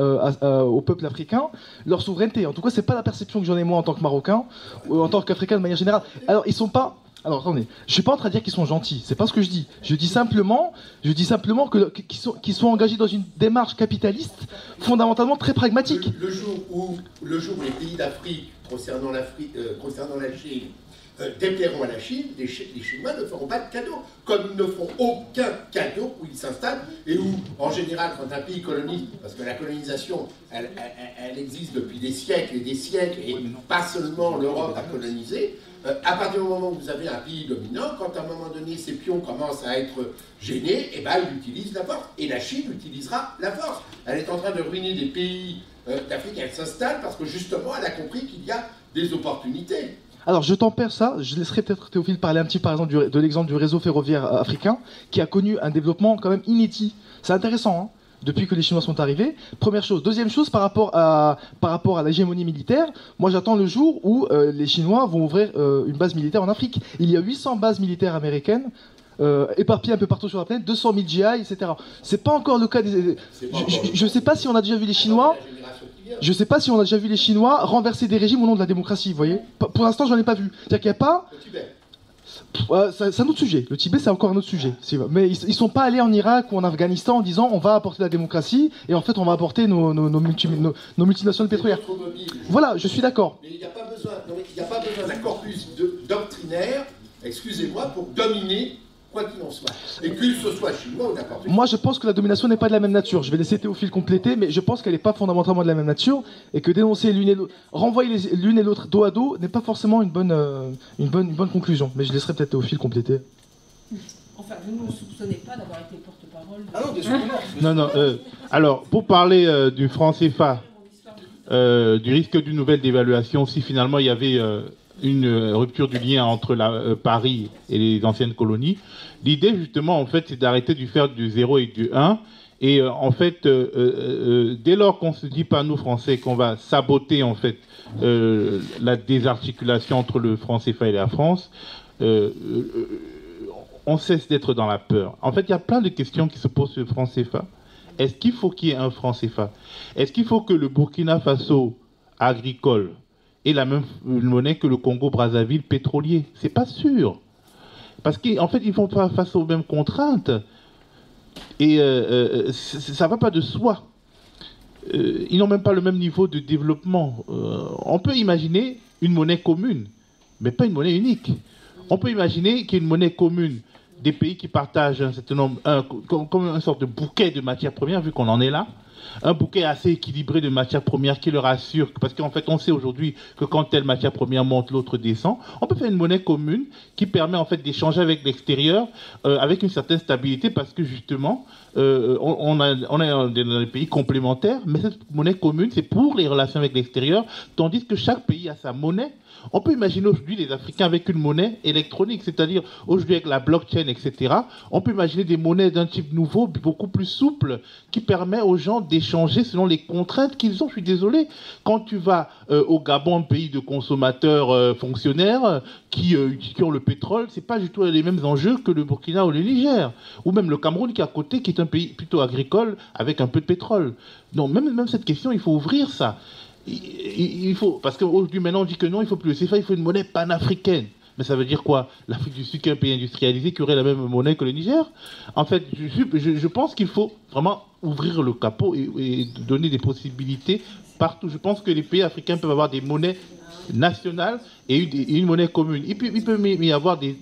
au peuple africain leur souveraineté. En tout cas, c'est pas la perception que j'en ai moi en tant que Marocain, ou en tant qu'Africain de manière générale. Alors, ils sont pas... Alors attendez, je suis pas en train de dire qu'ils sont gentils, c'est pas ce que je dis. Je dis simplement qu'ils sont engagés dans une démarche capitaliste fondamentalement très pragmatique. Le jour où les pays d'Afrique concernant la Chine déplairont à la Chine, les Chinois ne feront pas de cadeaux, comme ils ne font aucun cadeau où ils s'installent et où, en général, quand un pays colonise, parce que la colonisation, elle existe depuis des siècles et pas seulement l'Europe a colonisé. À partir du moment où vous avez un pays dominant, quand à un moment donné ses pions commencent à être gênés, il utilise la force. Et la Chine utilisera la force. Elle est en train de ruiner des pays d'Afrique, elle s'installe parce que justement elle a compris qu'il y a des opportunités. Alors je tempère ça, je laisserai peut-être Théophile parler un petit par exemple de l'exemple du réseau ferroviaire africain, qui a connu un développement quand même inédit. C'est intéressant, depuis que les Chinois sont arrivés. Première chose. Deuxième chose, par rapport à l'hégémonie militaire, moi j'attends le jour où les Chinois vont ouvrir une base militaire en Afrique. Il y a 800 bases militaires américaines éparpillées un peu partout sur la planète, 200 000 GI, etc. C'est pas encore le cas des... Je sais pas si on a déjà vu les Chinois... Je sais pas si on a déjà vu les Chinois renverser des régimes au nom de la démocratie, vous voyez. Pour l'instant, j'en ai pas vu. C'est-à-dire qu'il n'y a pas... C'est un autre sujet. Le Tibet, c'est encore un autre sujet. Mais ils sont pas allés en Irak ou en Afghanistan en disant on va apporter la démocratie et en fait on va apporter nos multinationales pétrolières. Voilà, je suis d'accord. Mais il n'y a pas besoin d'un corpus doctrinaire excusez-moi, pour dominer quoi qu'il en soit. Et que ce soit chinois ou n'importe quoi. Moi, je pense que la domination n'est pas de la même nature. Je vais laisser Théophile compléter, mais je pense qu'elle n'est pas fondamentalement de la même nature et que dénoncer l'une et l'autre, renvoyer l'une et l'autre dos à dos n'est pas forcément une bonne conclusion. Mais je laisserai peut-être Théophile compléter. Enfin, vous ne nous soupçonnez pas d'avoir été porte-parole. Ah non, bien sûr que non. Non. Alors, pour parler du franc CFA, du risque d'une nouvelle dévaluation, si finalement il y avait une rupture du lien entre Paris et les anciennes colonies, l'idée justement en fait c'est d'arrêter de faire du 0 et du 1. Et en fait, dès lors qu'on se dit pas nous Français qu'on va saboter en fait la désarticulation entre le franc CFA et la France, on cesse d'être dans la peur. En fait, il y a plein de questions qui se posent sur le franc CFA. Est-ce qu'il faut qu'il y ait un franc CFA? Est-ce qu'il faut que le Burkina Faso agricole ait la même monnaie que le Congo-Brazzaville pétrolier? C'est pas sûr. Parce qu'en fait, ils font pas face aux mêmes contraintes. Et ça va pas de soi. Ils n'ont même pas le même niveau de développement. On peut imaginer une monnaie commune, mais pas une monnaie unique. On peut imaginer qu'il y ait une monnaie commune des pays qui partagent un certain nombre, comme une sorte de bouquet de matières premières, vu qu'on en est là, un bouquet assez équilibré de matières premières qui leur assure, parce qu'en fait on sait aujourd'hui que quand telle matière première monte, l'autre descend. On peut faire une monnaie commune qui permet en fait d'échanger avec l'extérieur avec une certaine stabilité, parce que justement on est dans des pays complémentaires, mais cette monnaie commune c'est pour les relations avec l'extérieur, tandis que chaque pays a sa monnaie. On peut imaginer aujourd'hui les Africains avec une monnaie électronique, c'est-à-dire aujourd'hui avec la blockchain, etc. On peut imaginer des monnaies d'un type nouveau, beaucoup plus souple, qui permet aux gens d'échanger selon les contraintes qu'ils ont. Je suis désolé, quand tu vas au Gabon, un pays de consommateurs fonctionnaires qui ont le pétrole, c'est pas du tout les mêmes enjeux que le Burkina ou le Niger, ou même le Cameroun qui est à côté, qui est un pays plutôt agricole avec un peu de pétrole. Donc même cette question, il faut ouvrir ça. Il faut, parce qu'aujourd'hui maintenant on dit que non, il faut plus le CFA, il faut une monnaie panafricaine. Mais ça veut dire quoi? L'Afrique du Sud, qui est un pays industrialisé, qui aurait la même monnaie que le Niger? En fait, je pense qu'il faut vraiment ouvrir le capot et donner des possibilités partout. Je pense que les pays africains peuvent avoir des monnaies nationales et une monnaie commune. Il peut y avoir des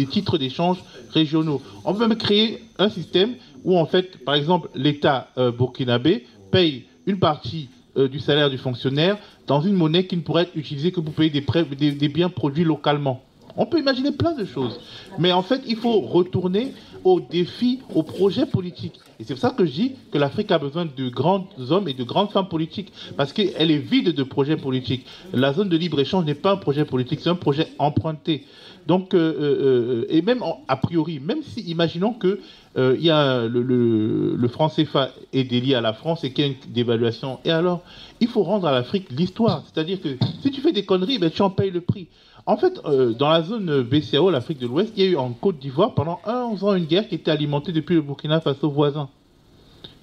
titres d'échange régionaux. On peut même créer un système où en fait, par exemple, l'État burkinabé paye une partie du salaire du fonctionnaire dans une monnaie qui ne pourrait être utilisée que pour payer des biens produits localement. On peut imaginer plein de choses. Mais en fait, il faut retourner aux défis, aux projets politiques. Et c'est pour ça que je dis que l'Afrique a besoin de grands hommes et de grandes femmes politiques, parce qu'elle est vide de projets politiques. La zone de libre-échange n'est pas un projet politique, c'est un projet emprunté. Donc, et même a priori, même si, imaginons que il y a le franc CFA est délié à la France et qu'il y a une dévaluation. Et alors, il faut rendre à l'Afrique l'histoire. C'est-à-dire que si tu fais des conneries, ben, tu en payes le prix. En fait, dans la zone BCAO, l'Afrique de l'Ouest, il y a eu en Côte d'Ivoire pendant 11 ans une guerre qui était alimentée depuis le Burkina Faso voisin.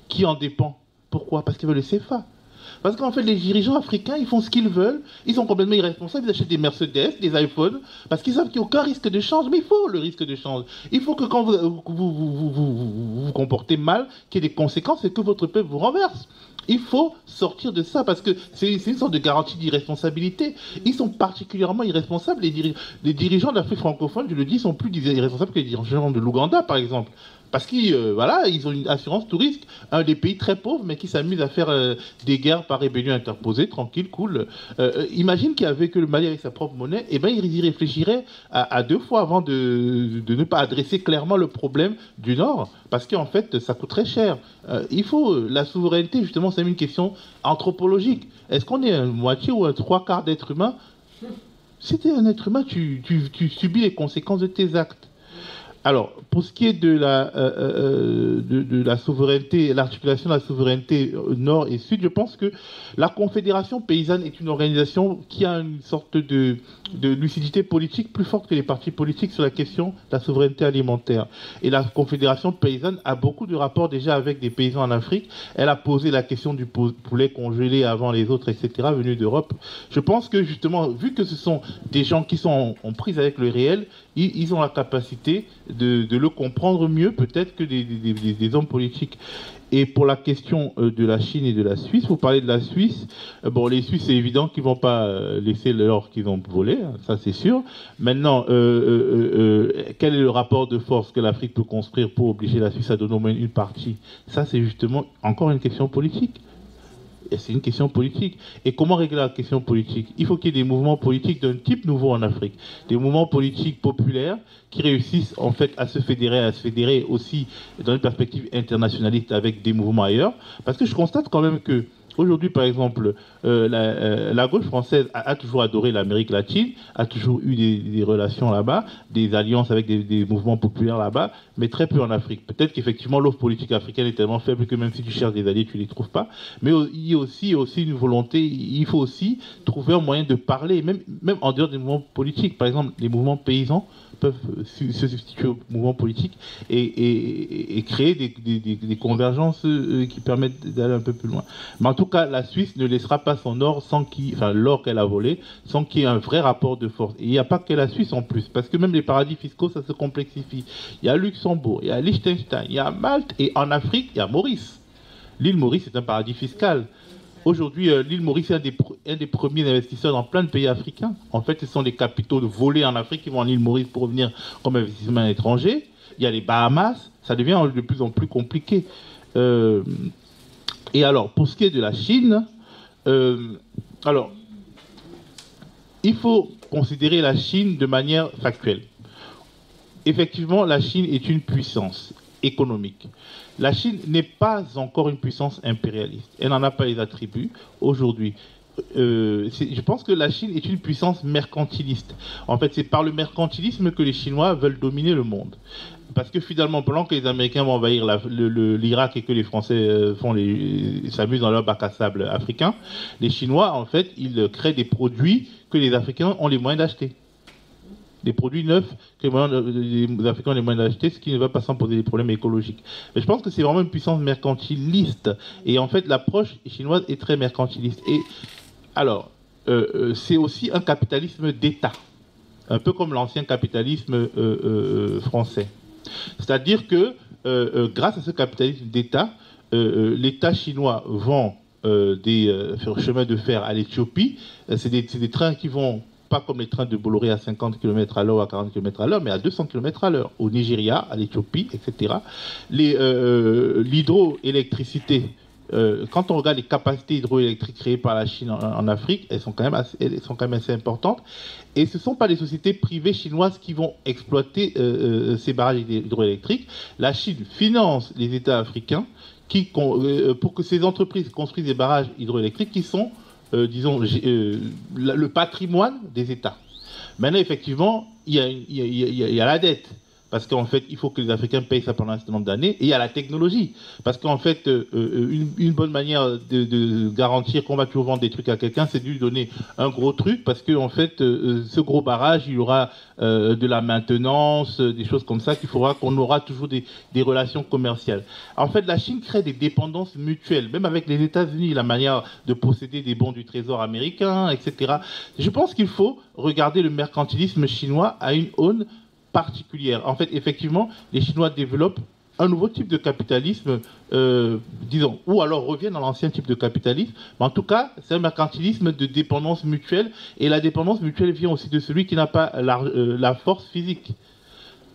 Qui en dépend? Pourquoi? Parce qu'ils veulent le CFA. Parce qu'en fait, les dirigeants africains, ils font ce qu'ils veulent. Ils sont complètement irresponsables. Ils achètent des Mercedes, des iPhones, parce qu'ils savent qu'il n'y a aucun risque de change. Mais il faut le risque de change. Il faut que quand vous vous comportez mal, qu'il y ait des conséquences et que votre peuple vous renverse. Il faut sortir de ça, parce que c'est une sorte de garantie d'irresponsabilité. Ils sont particulièrement irresponsables. Les dirigeants d'Afrique francophone, je le dis, sont plus irresponsables que les dirigeants de l'Ouganda, par exemple. Parce qu'ils ils ont une assurance tout risque, un des pays très pauvres, mais qui s'amusent à faire des guerres par rébellion interposée, tranquille, cool. Imagine qu'avec le Mali avec sa propre monnaie, eh ben, ils y réfléchiraient à deux fois avant de ne pas adresser clairement le problème du Nord, parce qu'en fait, ça coûte très cher. Il faut la souveraineté, justement, c'est une question anthropologique. Est-ce qu'on est une moitié ou un trois quarts d'être humain? Si tu es un être humain, tu subis les conséquences de tes actes. Alors, pour ce qui est de la souveraineté, l'articulation de la souveraineté nord et sud, je pense que la Confédération paysanne est une organisation qui a une sorte de lucidité politique plus forte que les partis politiques sur la question de la souveraineté alimentaire. Et la Confédération paysanne a beaucoup de rapports déjà avec des paysans en Afrique. Elle a posé la question du poulet congelé avant les autres, etc., venus d'Europe. Je pense que justement, vu que ce sont des gens qui sont en prise avec le réel, ils ont la capacité de le comprendre mieux peut-être que des hommes politiques. Et pour la question de la Chine et de la Suisse, vous parlez de la Suisse. Bon, les Suisses, c'est évident qu'ils ne vont pas laisser l'or qu'ils ont volé, hein, ça c'est sûr. Maintenant, quel est le rapport de force que l'Afrique peut construire pour obliger la Suisse à donner au moins une partie? Ça, c'est justement encore une question politique. C'est une question politique. Et comment régler la question politique? Il faut qu'il y ait des mouvements politiques d'un type nouveau en Afrique. Des mouvements politiques populaires qui réussissent en fait à se fédérer aussi dans une perspective internationaliste avec des mouvements ailleurs. Parce que je constate quand même que aujourd'hui, par exemple, la gauche française a toujours adoré l'Amérique latine, a toujours eu des relations là-bas, des alliances avec des mouvements populaires là-bas, mais très peu en Afrique. Peut-être qu'effectivement, l'offre politique africaine est tellement faible que même si tu cherches des alliés, tu ne les trouves pas. Mais il y a aussi une volonté, il faut aussi trouver un moyen de parler, même en dehors des mouvements politiques. Par exemple, les mouvements paysans peuvent se substituer aux mouvements politiques et créer des convergences qui permettent d'aller un peu plus loin. Mais en tout cas, la Suisse ne laissera pas son or l'or qu'elle a volé, sans qu'il y ait un vrai rapport de force. Et il n'y a pas que la Suisse en plus, parce que même les paradis fiscaux, ça se complexifie. Il y a Luxembourg, il y a Liechtenstein, il y a Malte, et en Afrique, il y a Maurice. L'île Maurice est un paradis fiscal. Aujourd'hui, l'île Maurice est un des premiers investisseurs dans plein de pays africains. En fait, ce sont les capitaux volés en Afrique qui vont en île Maurice pour revenir comme investissement étranger. Il y a les Bahamas, ça devient de plus en plus compliqué. Et alors, pour ce qui est de la Chine, alors, il faut considérer la Chine de manière factuelle. Effectivement, la Chine est une puissance économique. La Chine n'est pas encore une puissance impérialiste. Elle n'en a pas les attributs aujourd'hui. Je pense que la Chine est une puissance mercantiliste. En fait, c'est par le mercantilisme que les Chinois veulent dominer le monde. Parce que finalement, pendant que les Américains vont envahir l'Irak et que les Français s'amusent dans leur bac à sable africain, les Chinois, en fait, ils créent des produits que les Africains ont les moyens d'acheter. Des produits neufs que les Africains ont les moyens d'acheter, ce qui ne va pas sans poser des problèmes écologiques. Mais je pense que c'est vraiment une puissance mercantiliste. Et en fait, l'approche chinoise est très mercantiliste. Et alors, c'est aussi un capitalisme d'État, un peu comme l'ancien capitalisme français. C'est-à-dire que grâce à ce capitalisme d'État, l'État chinois vend des chemins de fer à l'Éthiopie. C'est des trains qui vont pas comme les trains de Bolloré à 50 km à l'heure ou à 40 km à l'heure, mais à 200 km à l'heure, au Nigeria, à l'Éthiopie, etc. L'hydroélectricité, quand on regarde les capacités hydroélectriques créées par la Chine en Afrique, elles sont quand même assez importantes. Et ce ne sont pas les sociétés privées chinoises qui vont exploiter ces barrages hydroélectriques. La Chine finance les États africains pour que ces entreprises construisent des barrages hydroélectriques qui sont disons, le patrimoine des États. Maintenant, effectivement, il y a la dette. Parce qu'en fait, il faut que les Africains payent ça pendant un certain nombre d'années. Et il y a la technologie. Parce qu'en fait, une bonne manière de garantir qu'on va toujours vendre des trucs à quelqu'un, c'est de lui donner un gros truc. Parce qu'en fait, ce gros barrage, il y aura de la maintenance, des choses comme ça, qu'on aura toujours des relations commerciales. En fait, la Chine crée des dépendances mutuelles, même avec les États-Unis, la manière de posséder des bons du Trésor américain, etc. Je pense qu'il faut regarder le mercantilisme chinois à une aune particulière. En fait, effectivement, les Chinois développent un nouveau type de capitalisme, disons, ou alors reviennent dans l'ancien type de capitalisme. Mais en tout cas, c'est un mercantilisme de dépendance mutuelle. Et la dépendance mutuelle vient aussi de celui qui n'a pas la force physique.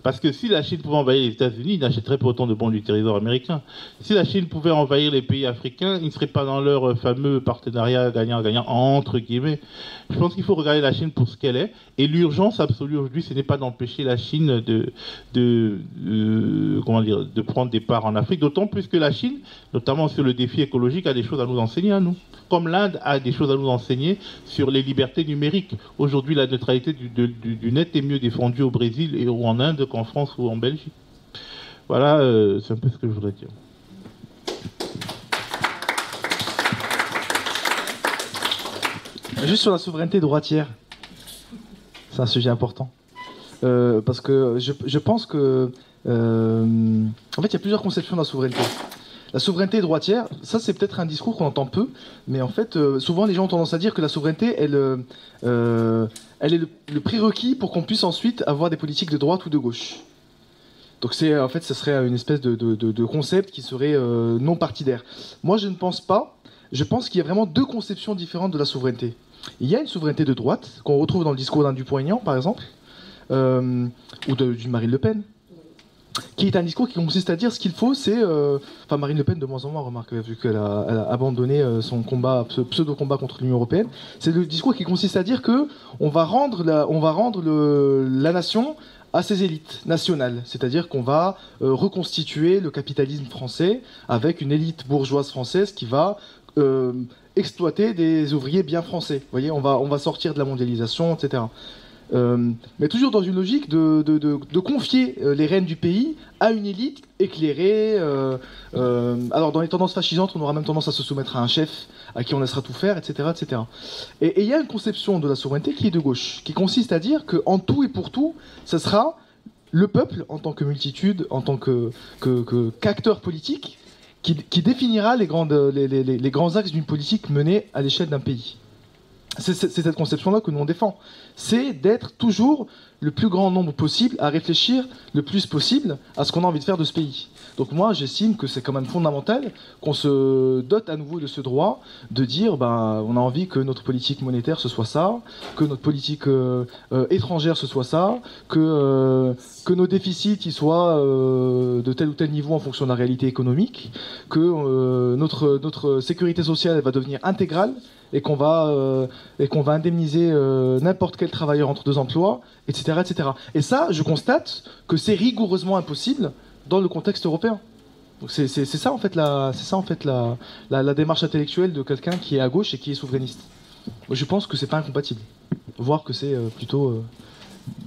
Parce que si la Chine pouvait envahir les États-Unis, il n'achèterait pas autant de bons du Trésor américain. Si la Chine pouvait envahir les pays africains, ils ne seraient pas dans leur fameux partenariat gagnant-gagnant, entre guillemets. Je pense qu'il faut regarder la Chine pour ce qu'elle est. Et l'urgence absolue aujourd'hui, ce n'est pas d'empêcher la Chine de prendre des parts en Afrique. D'autant plus que la Chine, notamment sur le défi écologique, a des choses à nous enseigner à nous. Comme l'Inde a des choses à nous enseigner sur les libertés numériques. Aujourd'hui, la neutralité du net est mieux défendue au Brésil ou en Inde qu'en France ou en Belgique. Voilà, c'est un peu ce que je voudrais dire. Juste sur la souveraineté droitière, c'est un sujet important. Parce que je pense que... en fait, il y a plusieurs conceptions de la souveraineté. La souveraineté droitière, ça c'est peut-être un discours qu'on entend peu, mais en fait, souvent les gens ont tendance à dire que la souveraineté, elle est le prérequis pour qu'on puisse ensuite avoir des politiques de droite ou de gauche. Donc en fait, ça serait une espèce de concept qui serait non partidaire. Moi, je ne pense pas. Je pense qu'il y a vraiment deux conceptions différentes de la souveraineté. Il y a une souveraineté de droite, qu'on retrouve dans le discours d'un Dupont-Aignan, par exemple, ou d'une Marine Le Pen, qui est un discours qui consiste à dire ce qu'il faut, c'est... Enfin, Marine Le Pen, de moins en moins, remarque, vu qu'elle a abandonné son combat, ce pseudo-combat contre l'Union européenne. C'est le discours qui consiste à dire que on va rendre la nation à ses élites nationales. C'est-à-dire qu'on va reconstituer le capitalisme français avec une élite bourgeoise française qui va exploiter des ouvriers bien français. Vous voyez, on va sortir de la mondialisation, etc. Mais toujours dans une logique de confier les rênes du pays à une élite éclairée. Alors dans les tendances fascisantes, on aura même tendance à se soumettre à un chef à qui on laissera tout faire, etc. etc. Et il y a une conception de la souveraineté qui est de gauche, qui consiste à dire qu'en tout et pour tout, ce sera le peuple, en tant que multitude, en tant qu'acteur politique, qui définira les grands axes d'une politique menée à l'échelle d'un pays. C'est cette conception-là que nous on défend. C'est d'être toujours le plus grand nombre possible à réfléchir le plus possible à ce qu'on a envie de faire de ce pays. Donc moi, j'estime que c'est quand même fondamental qu'on se dote à nouveau de ce droit de dire, on a envie que notre politique monétaire ce soit ça, que notre politique étrangère ce soit ça, que nos déficits ils soient de tel ou tel niveau en fonction de la réalité économique, que notre sécurité sociale elle va devenir intégrale et qu'on va indemniser n'importe quel travailleur entre deux emplois, etc., etc. Et ça, je constate que c'est rigoureusement impossible dans le contexte européen. Donc c'est ça en fait la démarche intellectuelle de quelqu'un qui est à gauche et qui est souverainiste. Moi, je pense que c'est pas incompatible, voire que c'est plutôt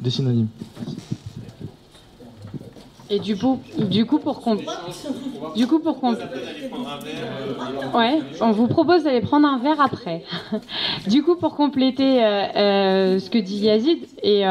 des synonymes. Et du coup, ouais, on vous propose d'aller prendre un verre après. Du coup, pour compléter ce que dit Yazid, et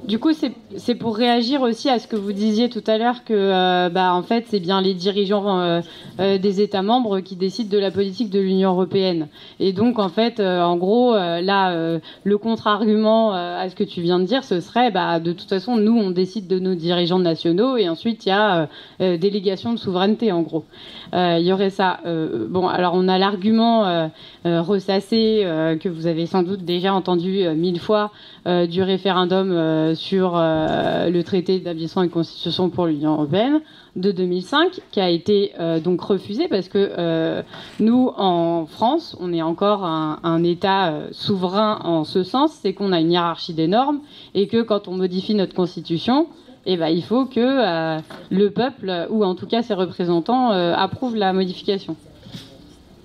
du coup, c'est pour réagir aussi à ce que vous disiez tout à l'heure que, en fait, c'est bien les dirigeants des États membres qui décident de la politique de l'Union européenne. Et donc, en fait, en gros, le contre-argument à ce que tu viens de dire, ce serait, de toute façon, nous, on décide de nos dirigeants nationaux, et ensuite, il y a délégation de souveraineté, en gros. Il y aurait ça. Bon, alors, on a l'argument ressassé que vous avez sans doute déjà entendu 1000 fois du référendum sur le traité d'établissement et constitution pour l'Union européenne de 2005, qui a été donc refusé parce que nous, en France, on est encore un État souverain en ce sens, c'est qu'on a une hiérarchie des normes et que quand on modifie notre constitution, il faut que le peuple, ou en tout cas ses représentants, approuvent la modification.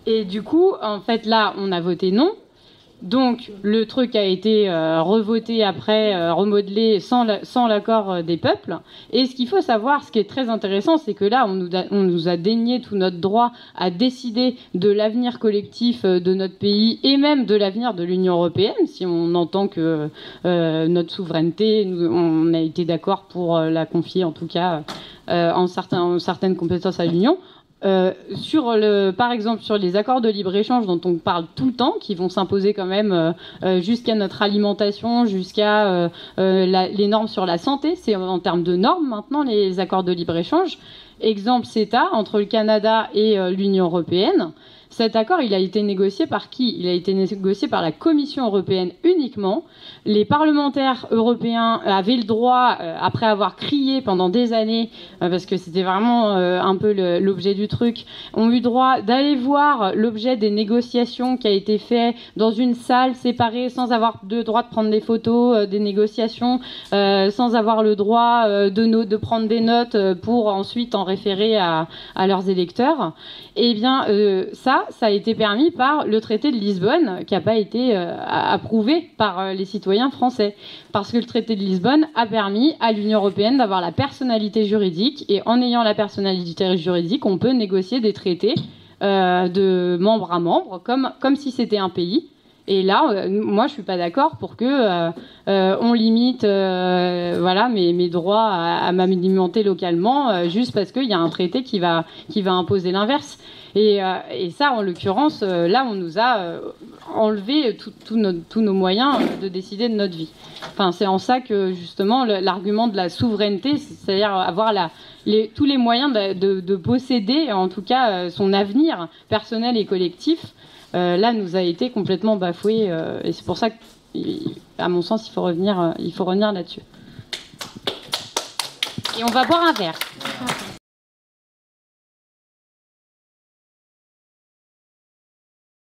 Et du coup, en fait, là, on a voté non. Donc le truc a été revoté après, remodelé sans l'accord des peuples. Et ce qu'il faut savoir, ce qui est très intéressant, c'est que là, on nous a dénié tout notre droit à décider de l'avenir collectif de notre pays et même de l'avenir de l'Union européenne, si on entend que notre souveraineté, on a été d'accord pour la confier en tout cas en certaines compétences à l'Union. Par exemple, sur les accords de libre-échange dont on parle tout le temps, qui vont s'imposer quand même jusqu'à notre alimentation, jusqu'à les normes sur la santé, c'est en termes de normes maintenant les accords de libre-échange. Exemple CETA entre le Canada et l'Union européenne. Cet accord, il a été négocié par qui ? Il a été négocié par la Commission européenne uniquement. Les parlementaires européens avaient le droit, après avoir crié pendant des années, parce que c'était vraiment un peu l'objet du truc, ont eu droit d'aller voir l'objet des négociations qui a été fait dans une salle séparée, sans avoir le droit de prendre des photos des négociations, sans avoir le droit de prendre des notes pour ensuite en référer à leurs électeurs. Eh bien, ça a été permis par le traité de Lisbonne, qui n'a pas été approuvé par les citoyens français. Parce que le traité de Lisbonne a permis à l'Union européenne d'avoir la personnalité juridique, et en ayant la personnalité juridique, on peut négocier des traités de membre à membre, comme si c'était un pays. Et là, moi, je suis pas d'accord pour que on limite, voilà, mes droits à m'alimenter localement, juste parce qu'il y a un traité qui va imposer l'inverse. Et ça, en l'occurrence, là, on nous a enlevé tous nos moyens de décider de notre vie. Enfin, c'est en ça que, justement, l'argument de la souveraineté, c'est-à-dire avoir tous les moyens de posséder, en tout cas, son avenir personnel et collectif, là, nous a été complètement bafoué. Et c'est pour ça qu'à mon sens, il faut revenir là-dessus. Et on va boire un verre.